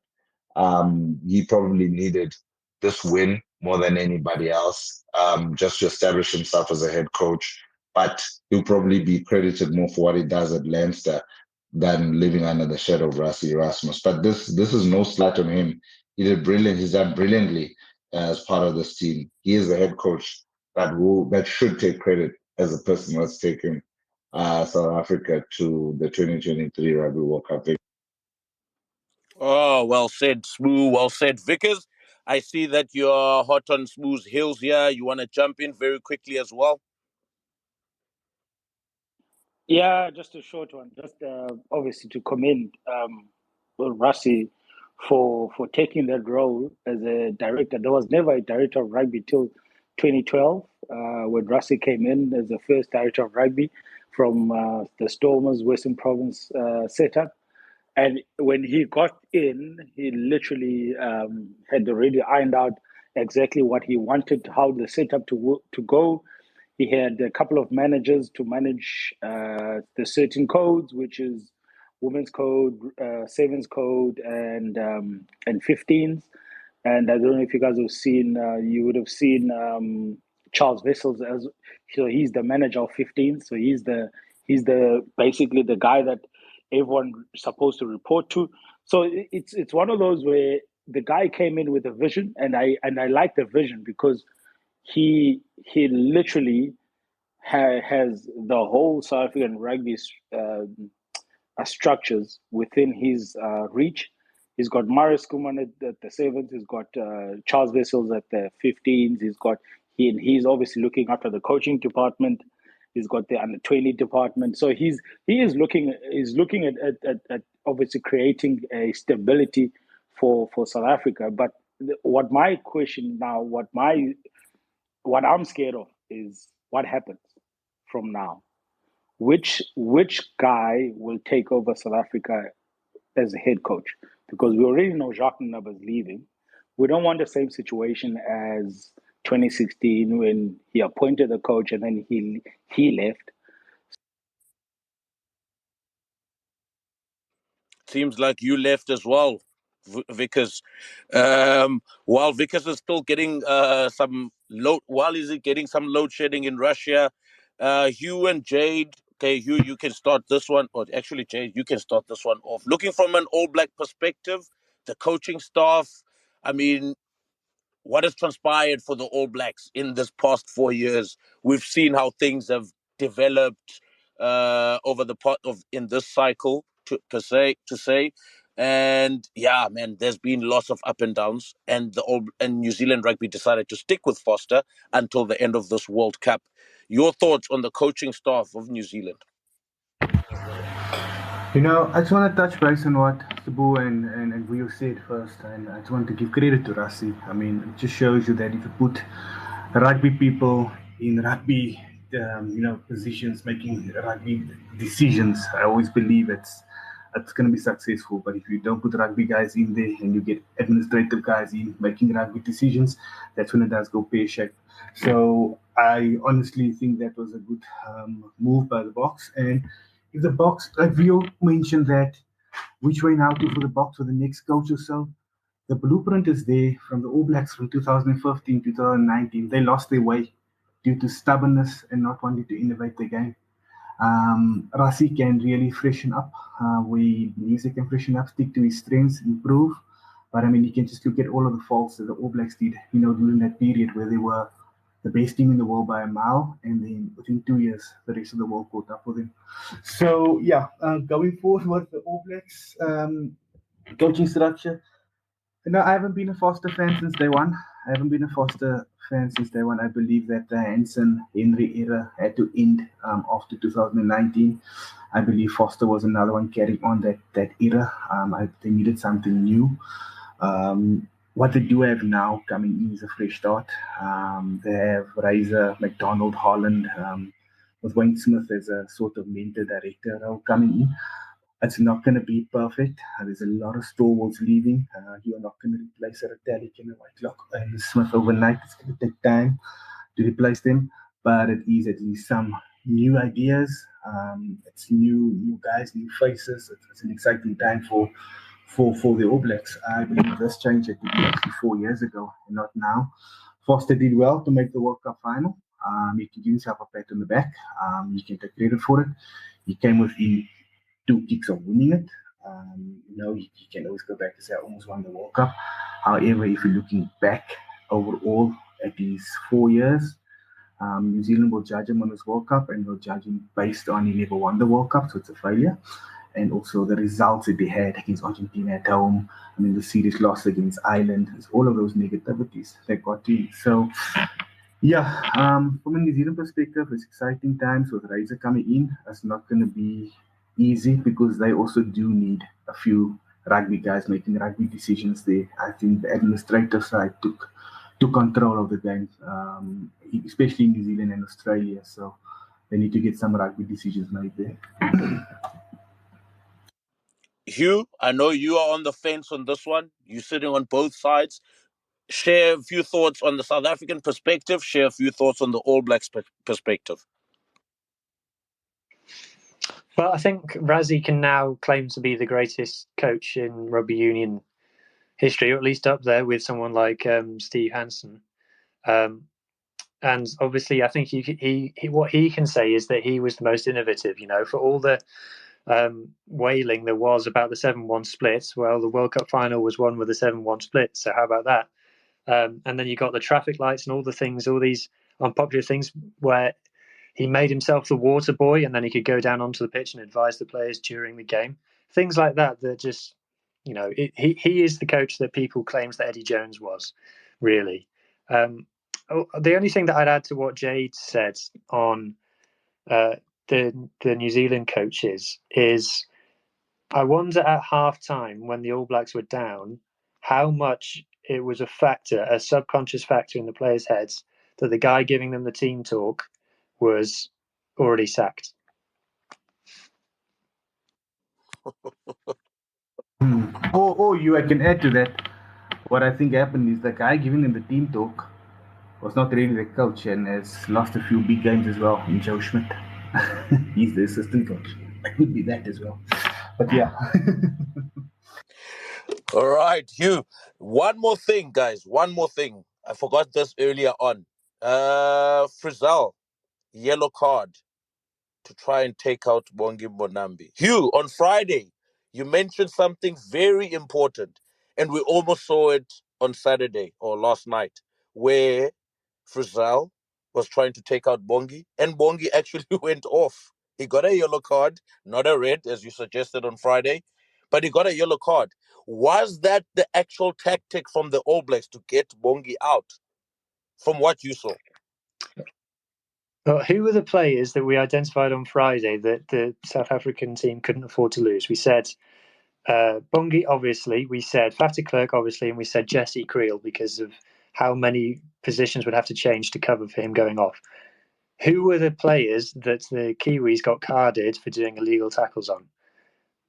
He probably needed this win more than anybody else, just to establish himself as a head coach. But he'll probably be credited more for what he does at Leinster than living under the shadow of Rassie Erasmus. But this is no slight on him. He did brilliant. He's done brilliantly as part of this team. He is the head coach that should take credit as a person who has taken South Africa to the 2023 Rugby World Cup. Oh, well said, Smooth. Well said, Vickers. I see that you're hot on Smooth's heels here. You want to jump in very quickly as well? Yeah, just a short one. Just obviously to commend Rassie for taking that role as a director. There was never a director of rugby till 2012 when Rassie came in as the first director of rugby from the Stormers Western Province setup. And when he got in, he literally had already ironed out exactly what he wanted, how the setup to go. He had a couple of managers to manage the certain codes, which is women's code, sevens code, and 15s. And I don't know if you guys have seen, you would have seen Charles Vessels as so he's the manager of 15. So he's the basically the guy that everyone is supposed to report to. So it's one of those where the guy came in with a vision, and I like the vision because he literally has the whole South African rugby structures within his reach. He's got Marius Kuman at the sevens. He's got Charles Vessels at the 15s. He's obviously looking after the coaching department. He's got the under 20 department. So he is looking at obviously creating a stability for South Africa. But what my question now, what I'm scared of is what happens from now. Which guy will take over South Africa as a head coach? Because we already know Jacques Nienaber is leaving. We don't want the same situation as 2016 when he appointed the coach and then he left. Seems like you left as well, Vickers. While Vickers is still getting while he's getting some load shedding in Russia, Hugh and Jade. Okay, Hugh, you can start this one, or actually, Jade, you can start this one off. Looking from an All Black perspective, the coaching staff. I mean, what has transpired for the All Blacks in this past 4 years? We've seen how things have developed over the part of in this cycle to say, and yeah, man, there's been lots of up and downs, and New Zealand Rugby decided to stick with Foster until the end of this World Cup. Your thoughts on the coaching staff of New Zealand? I just want to touch base on what Sabu and Rio said first, and I just want to give credit to Rassie. I mean, it just shows you that if you put rugby people in rugby, positions, making rugby decisions, I always believe it's going to be successful. But if you don't put rugby guys in there and you get administrative guys in making rugby decisions, that's when it does go pear-shaped. So I honestly think that was a good move by the Boks. And if the Boks, like Rio mentioned, that which way now to for the Boks for the next coach or so, the blueprint is there from the All Blacks from 2015, 2019. They lost their way due to stubbornness and not wanting to innovate the game. Rassie can really freshen up. We believe he can freshen up, stick to his strengths, improve. But I mean, you can just look at all of the faults that the All Blacks did, during that period where they were the best team in the world by a mile, and then within 2 years, the rest of the world caught up with them. So yeah, going forward with the All Blacks coaching structure. I haven't been a Foster fan since day one. I believe that the Hansen-Henry era had to end after 2019. I believe Foster was another one carrying on that era. They needed something new. What they do have now coming in is a fresh start. They have Razor, McDonald, Holland, with Wayne Smith as a sort of mentor director role coming in. It's not going to be perfect. There's a lot of stalwarts leaving. You're not going to replace a Retallick and a Whitelock and Smith overnight. It's going to take time to replace them, but it is at least some new ideas. It's new guys, new faces. It's an exciting time for the All Blacks. I believe this change had to be actually 4 years ago and not now. Foster did well to make the World Cup final. He can give himself a pat on the back. He can take credit for it. He came within 2 kicks of winning it. You can always go back and say I almost won the World Cup. However, if you're looking back overall at these 4 years. New Zealand will judge him on this World Cup, and will judge him based on he never won the World Cup, so it's a failure. And also the results that they had against Argentina at home. I mean, the series loss against Ireland, it's all of those negativities that got to him. So, yeah, from a New Zealand perspective, it's exciting times with Razor coming in. It's not going to be easy because they also do need a few rugby guys making rugby decisions there. I think the administrative side took control of the game, especially in New Zealand and Australia. So they need to get some rugby decisions made there. Hugh, I know you are on the fence on this one. You're sitting on both sides. Share a few thoughts on the South African perspective. Share a few thoughts on the All Blacks perspective. Well, I think Razzie can now claim to be the greatest coach in rugby union history, or at least up there with someone like Steve Hansen. And obviously, I think he what he can say is that he was the most innovative. For all the wailing there was about the 7-1 split, well, the World Cup final was won with a 7-1 split. So how about that? And then you got the traffic lights and all the things, all these unpopular things where he made himself the water boy, and then he could go down onto the pitch and advise the players during the game. Things like that just, he is the coach that people claims that Eddie Jones was, really. The only thing that I'd add to what Jade said on the New Zealand coaches is I wonder at half-time when the All Blacks were down how much it was a subconscious factor in the players' heads that the guy giving them the team talk was already sacked. I can add to that. What I think happened is the guy giving them the team talk was not really the coach and has lost a few big games as well in Joe Schmidt. He's the assistant coach. It could be that as well. But yeah. All right, Hugh. One more thing, guys. One more thing. I forgot this earlier on. Frizzell, yellow card to try and take out Bongi Mbonambi. Hugh, on Friday, you mentioned something very important, and we almost saw it on Saturday or last night, where Frizzell was trying to take out Bongi, and Bongi actually went off. He got a yellow card, not a red, as you suggested on Friday, but he got a yellow card. Was that the actual tactic from the All Blacks to get Bongi out, from what you saw? Well, who were the players that we identified on Friday that the South African team couldn't afford to lose? We said Bongi, obviously. We said Faf de Klerk, obviously. And we said Jesse Creel because of how many positions would have to change to cover for him going off. Who were the players that the Kiwis got carded for doing illegal tackles on?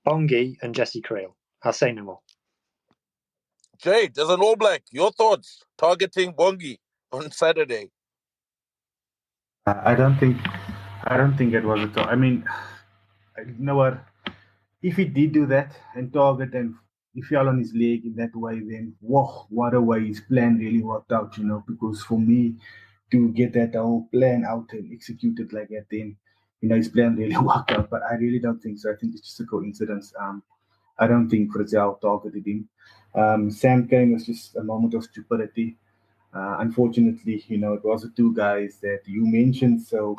Bongi and Jesse Creel. I'll say no more. Jade, as an All Black, your thoughts targeting Bongi on Saturday? I don't think it was at all. I mean, you know what? If he did do that and target and he fell on his leg in that way, then whoa, what a way his plan really worked out, because for me to get that whole plan out and execute it like that, then his plan really worked out. But I really don't think so. I think it's just a coincidence. I don't think Frizzell targeted him. Sam Cane was just a moment of stupidity. Unfortunately, it was the two guys that you mentioned, so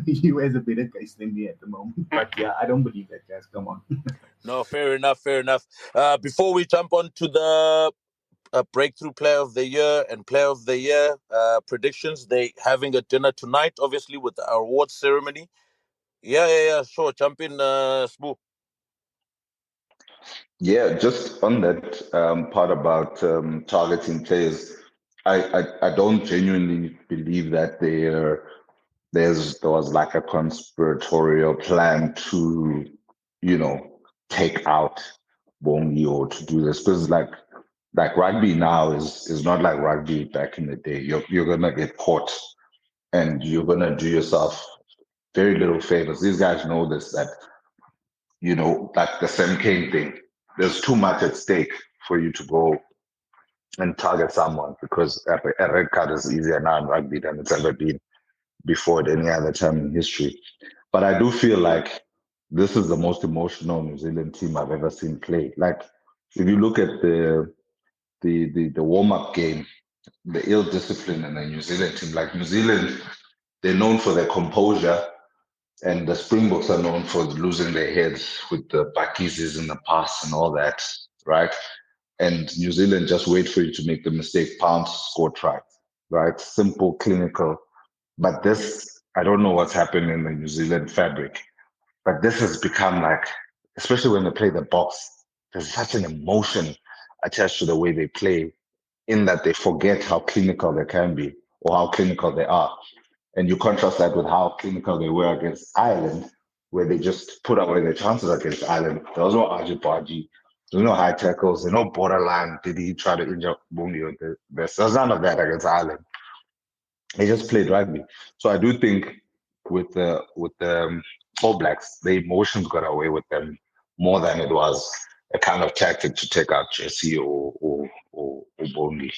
you has a better case than me at the moment. But yeah, I don't believe that, guys. Come on. No, fair enough. Before we jump on to the Breakthrough Player of the Year and Player of the Year predictions, they having a dinner tonight, obviously, with the awards ceremony. Yeah, sure. Jump in, Smooth. Yeah, just on that part about targeting players, I don't genuinely believe that there was like a conspiratorial plan to, take out Bongi or to do this, because like rugby now is not like rugby back in the day. You're gonna get caught and you're gonna do yourself very little favors. These guys know this, that like the Sam Cane thing. There's too much at stake for you to go and target someone, because a red card is easier now in rugby than it's ever been before at any other time in history. But I do feel like this is the most emotional New Zealand team I've ever seen play. Like, if you look at the warm-up game the ill discipline in the New Zealand team. Like New Zealand, they're known for their composure, and the Springboks are known for losing their heads with the Bakizis in the past and all that, right? And New Zealand just wait for you to make the mistake, pounce, score try, right? Simple, clinical. But this, I don't know what's happened in the New Zealand fabric, but this has become like, especially when they play the box, there's such an emotion attached to the way they play, in that they forget how clinical they can be or how clinical they are. And you contrast that with how clinical they were against Ireland, where they just put away their chances against Ireland. There was no argy-bargy, there was no high tackles, there's no borderline. Did he try to injure Bungi? There's none of that against Ireland. They just played rugby. So I do think with the All Blacks, the emotions got away with them more than it was a kind of tactic to take out Jesse or Bongi.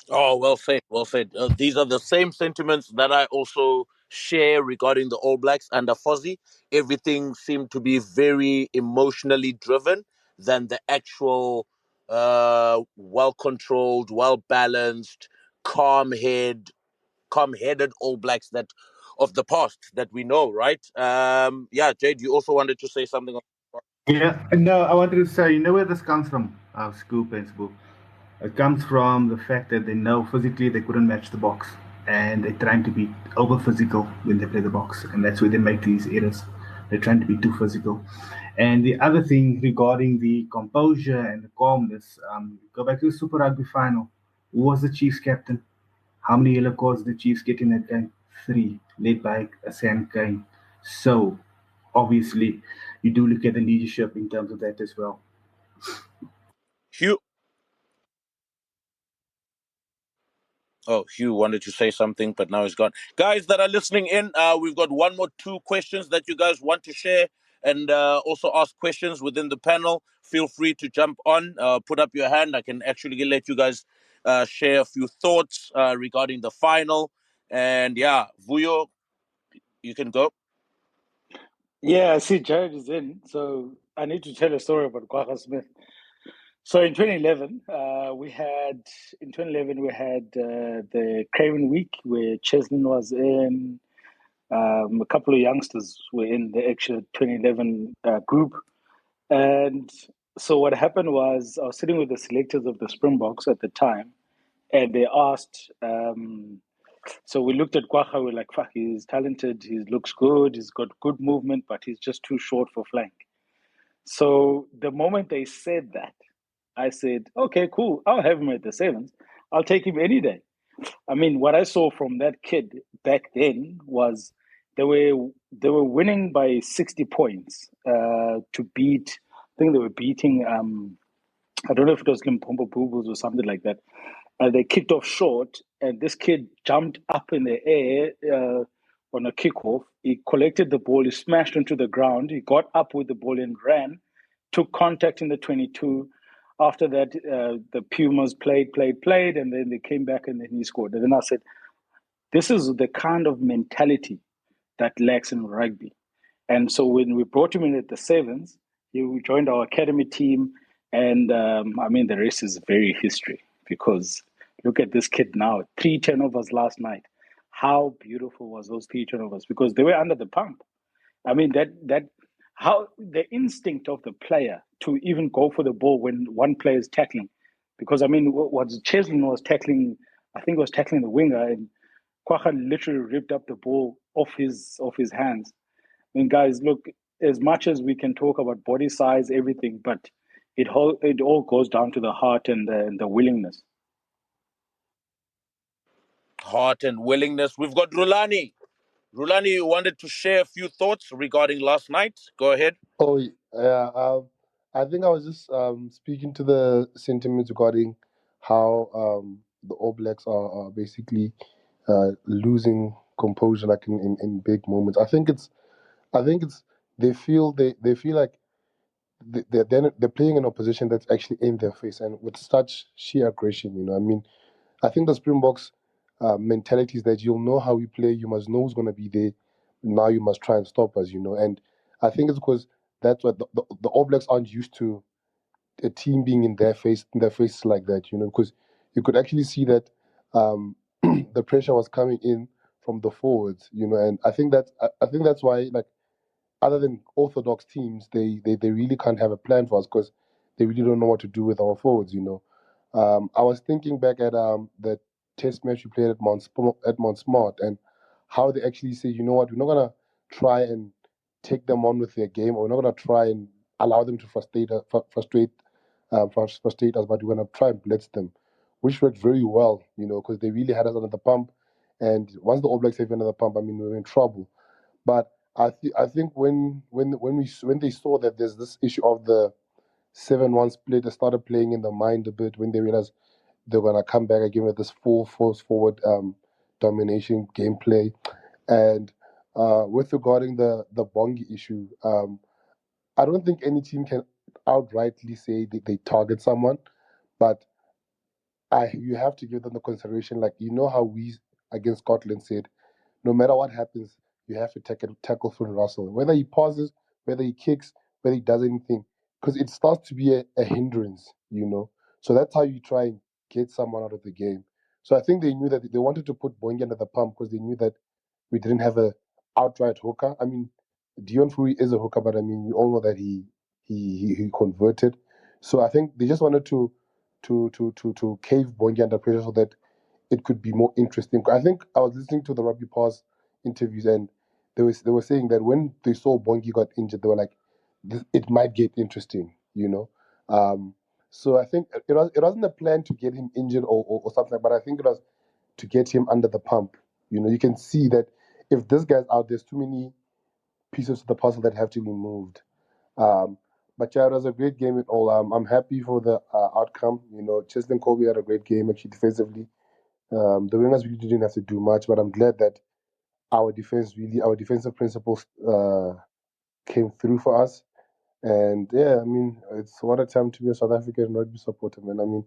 Oh, well said, well said. These are the same sentiments that I also share regarding the All Blacks under Fozzie. Everything seemed to be very emotionally driven than the actual well controlled, well balanced, calm headed All Blacks that of the past that we know, right? Yeah, Jade, you also wanted to say something. Yeah, no, I wanted to say, you know where this comes from, our Scoop and Spook. It comes from the fact that they know physically they couldn't match the box, and they're trying to be over physical when they play the box, and that's where they make these errors. They're trying to be too physical. And the other thing regarding the composure and the calmness, go back to the Super Rugby final. Who was the Chiefs captain? How many yellow cards did the Chiefs get in that game? 3, led by Sam Kane. So, obviously, you do look at the leadership in terms of that as well. Hugh. Oh, Hugh wanted to say something, but now he's gone. Guys that are listening in, we've got one more 2 questions that you guys want to share and also ask questions within the panel. Feel free to jump on, put up your hand. I can actually let you guys share a few thoughts regarding the final. And yeah, Vuyo, you can go. Yeah, I see Jared is in, so I need to tell a story about Kwagga Smith. So in 2011, we had the Craven Week where Cheslin was in. A couple of youngsters were in the actual 2011 group, and so what happened was I was sitting with the selectors of the Springboks at the time, and they asked. So we looked at Kwagga, we're like, fuck, he's talented, he looks good, he's got good movement, but he's just too short for flank. So the moment they said that, I said, okay, cool, I'll have him at the sevens. I'll take him any day. I mean, what I saw from that kid back then was they were winning by 60 points to beat. I think they were beating. I don't know if it was Limpopo Boo-Boos or something like that. They kicked off short, and this kid jumped up in the air on a kickoff. He collected the ball, he smashed into the ground, he got up with the ball and ran, took contact in the 22. After that, the Pumas played, and then they came back and then he scored. And then I said, this is the kind of mentality that lacks in rugby. And so when we brought him in at the sevens, he joined our academy team. And I mean, the rest is very history because look at this kid now. 3 turnovers last night. How beautiful was those 3 turnovers? Because they were under the pump. I mean, how the instinct of the player to even go for the ball when one player is tackling. Because I mean, what Cheslin was tackling, I think was tackling the winger, and Kwagga literally ripped up the ball off his hands. I mean, guys, look, as much as we can talk about body size, everything, but it all goes down to the heart and the willingness. Heart and willingness. We've got Rulani. Rulani, you wanted to share a few thoughts regarding last night. Go ahead. Oh, yeah. I think I was just speaking to the sentiments regarding how the All Blacks are basically losing composure, like in big moments. I think it's they feel like they're playing an opposition that's actually in their face and with such sheer aggression. You know, I mean, I think the Springboks mentality is that you'll know how we play, you must know who's going to be there. Now you must try and stop us, you know. And I think it's because that's what the All Blacks aren't used to a team being in their faces like that, you know, because you could actually see that the pressure was coming in from the forwards, and I think that's why, like, other than orthodox teams, they really can't have a plan for us because they really don't know what to do with our forwards. I was thinking back at the test match we played at Mount Smart, and how they actually say, you know what, we're not gonna try and take them on with their game, or we're not gonna try and allow them to frustrate us, but we're gonna try and blitz them, which worked very well, because they really had us under the pump. And once the All Blacks have you under the pump, I mean, we were in trouble. But I think when they saw that there's this issue of the 7-1 split, they started playing in the mind a bit when they realized they're gonna come back again with this full force forward domination gameplay. And with regarding the Bongi issue, I don't think any team can outrightly say they target someone, but you have to give them the consideration. Like, how we against Scotland said, no matter what happens, you have to tackle Finn Russell. Whether he pauses, whether he kicks, whether he does anything, because it starts to be a hindrance. So that's how you try and get someone out of the game. So I think they knew that they wanted to put Boeing under the pump because they knew that we didn't have a outright hooker. I mean, Dion Fourie is a hooker, but I mean, we all know that he converted. So I think they just wanted to cave Boeing under pressure so that it could be more interesting. I think I was listening to the Rugby Pass interviews, and they were saying that when they saw Bongi got injured, they were like, it might get interesting. So I think it wasn't a plan to get him injured or something, but I think it was to get him under the pump. You can see that if this guy's out, there's too many pieces of the puzzle that have to be moved. Um, but yeah, it was a great game at all. I'm happy for the outcome. Cheslin Colby had a great game actually defensively. The wingers really didn't have to do much, but I'm glad that our defensive principles came through for us. And yeah, I mean, it's what a time to be a South African rugby supporter, man. I mean,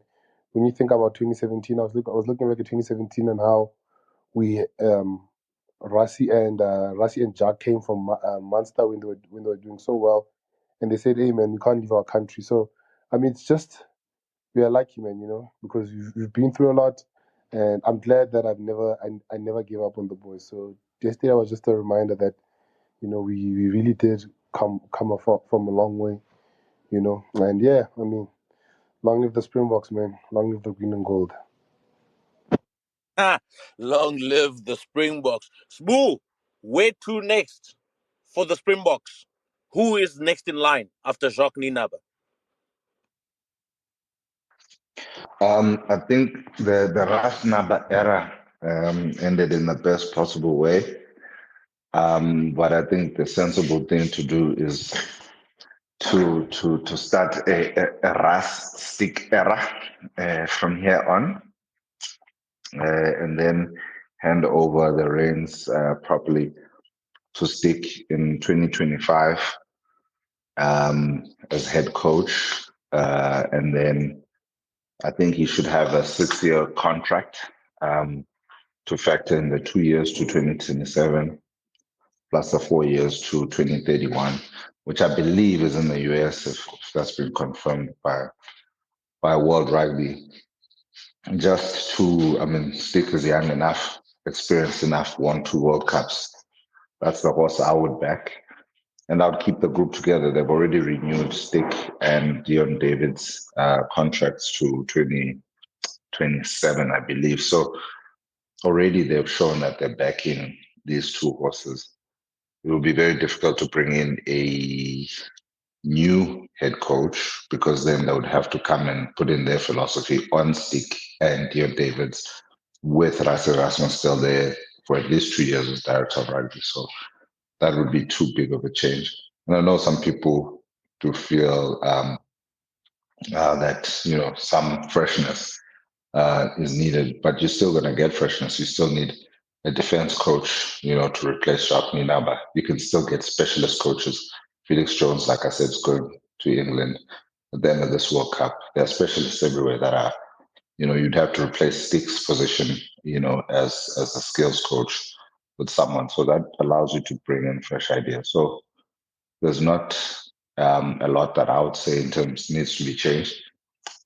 when you think about 2017, I was looking back at 2017 and how we Rassie and Jack came from Munster when they were doing so well, and they said, "Hey, man, we can't leave our country." So, I mean, it's just we are lucky, man, because we've been through a lot, and I'm glad that I never gave up on the boys. So yesterday was just a reminder that we really did come from a long way. And yeah, I mean, long live the Springboks, man, long live the green and gold. Long live the Springboks. Smooth. Where to next for the Springboks? Who is next in line after Jacques Nienaber? I think the Raf Naba era ended in the best possible way. But I think the sensible thing to do is to start a Ras stick era from here on, and then hand over the reins properly to Stick in 2025 as head coach, and then I think he should have a 6-year contract to factor in the 2 years to 2027 plus the 4 years to 2031, which I believe is in the US if that's been confirmed by World Rugby. Just to, I mean, Stick is young enough, experienced enough, won 2 World Cups. That's the horse I would back. And I would keep the group together. They've already renewed Stick and Dion David's contracts to 2027, I believe. So already they've shown that they're backing these 2 horses. It will be very difficult to bring in a new head coach because then they would have to come and put in their philosophy on Stick and Dion Davids with Russell Rasmus still there for at least 2 years as director of rugby. So that would be too big of a change. And I know some people do feel that some freshness is needed, but you're still going to get freshness. You still need a defense coach, to replace Jacques Nienaber. You can still get specialist coaches. Felix Jones, like I said, is going to England at the end of this World Cup. There are specialists everywhere that are, you'd have to replace Stick's position, as a skills coach with someone. So that allows you to bring in fresh ideas. So there's not a lot that I would say in terms needs to be changed.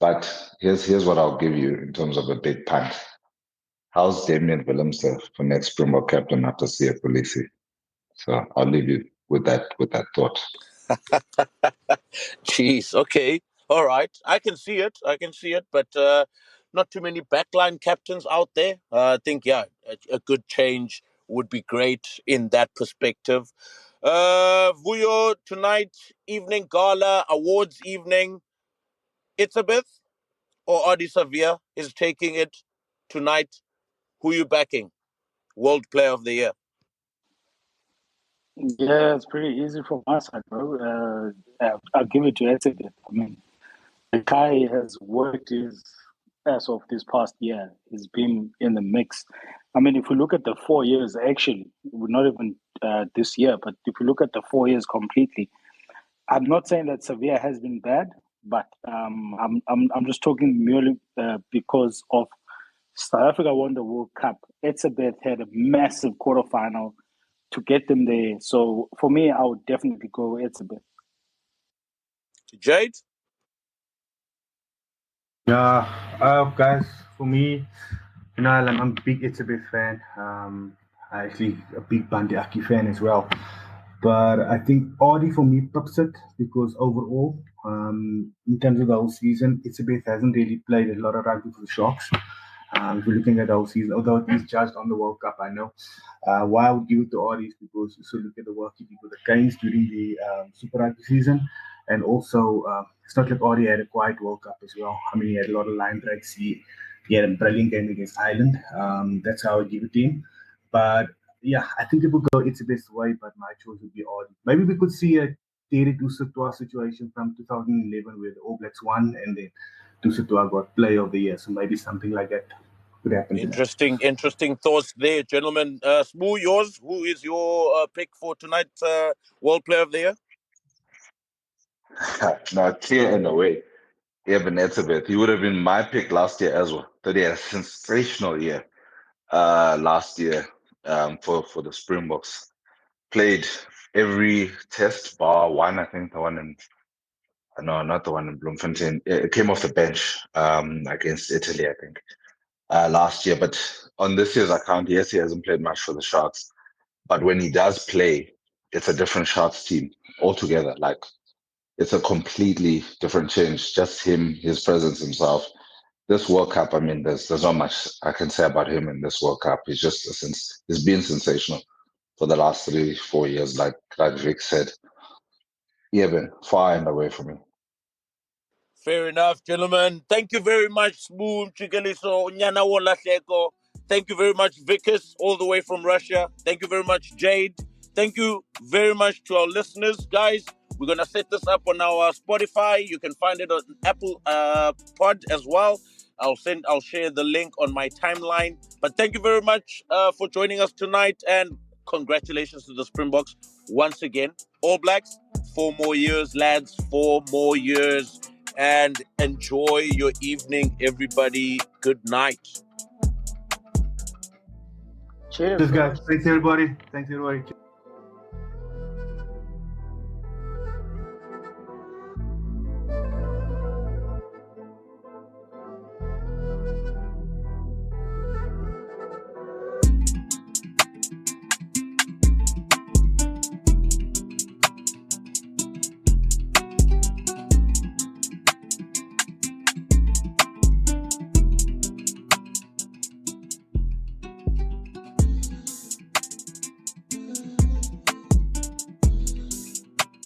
But here's what I'll give you in terms of a big punt. how's Damian Willems for next Springbok captain after Kolisi? So I'll leave you with that thought. Jeez. Okay. All right. I can see it. But not too many backline captains out there. I think a good change would be great in that perspective. Vuyo, tonight evening gala awards evening. It's a bit, or Adi Savia is taking it tonight. Who you backing? World Player of the Year. Yeah, it's pretty easy from my side, bro. I'll give it to Etzebeth. I mean, the guy has worked his ass off this past year. He's been in the mix. I mean, if we look at the 4 years, actually, not even this year, but if you look at the 4 years completely, I'm not saying that Sevilla has been bad, but I'm just talking merely because of South Africa won the World Cup. Etzebeth had a massive quarterfinal to get them there. So for me, I would definitely go Etzebeth. Jade? Yeah, guys, for me, I'm a big Etzebeth fan. Actually a big Bandi Aki fan as well. But I think Audi for me tops it because overall, in terms of the whole season, Etzebeth hasn't really played a lot of rugby for the Sharks. If we're looking at the whole season, although it is judged on the World Cup, I know. Why I would give it to Audi is because you look at the work he did with the Canes during the Super Rugby season. And also, it's not like Audi had a quiet World Cup as well. I mean, he had a lot of line breaks. He had a brilliant game against Ireland. That's how I would give it to him. But yeah, I think it would go its best way, but my choice would be Audi. Maybe we could see a Terry Dusatois situation from 2011 where the All Blacks won and then Dusatois got Player of the Year. So maybe something like that could happen. Interesting thoughts there, gentlemen. Smooth, yours. Who is your pick for tonight's World Player of the Year? Now, clear in a way. Eben Etzebeth, he would have been my pick last year as well. But he had a sensational year last year for the Springboks. Played every test bar one, I think the one in no, not the one in Bloemfontein. It came off the bench against Italy, I think, last year. But on this year's account, yes, he hasn't played much for the Sharks. But when he does play, it's a different Sharks team altogether. Like, it's a completely different change. Just him, his presence himself. This World Cup, I mean, there's not much I can say about him in this World Cup. He's been sensational for the last 3-4 years, like Vic said. Yeah, but far and away from me. Fair enough, gentlemen. Thank you very much, Smooth Chigeliso, Nyana Wolaseko. Thank you very much, Vickers, all the way from Russia. Thank you very much, Jade. Thank you very much to our listeners, guys. We're gonna set this up on our Spotify. You can find it on Apple Pod as well. I'll share the link on my timeline. But thank you very much for joining us tonight, and congratulations to the Springboks once again. All Blacks, 4 more years, lads. 4 more years. And enjoy your evening, everybody. Good night. Cheers, guys. Thanks, everybody.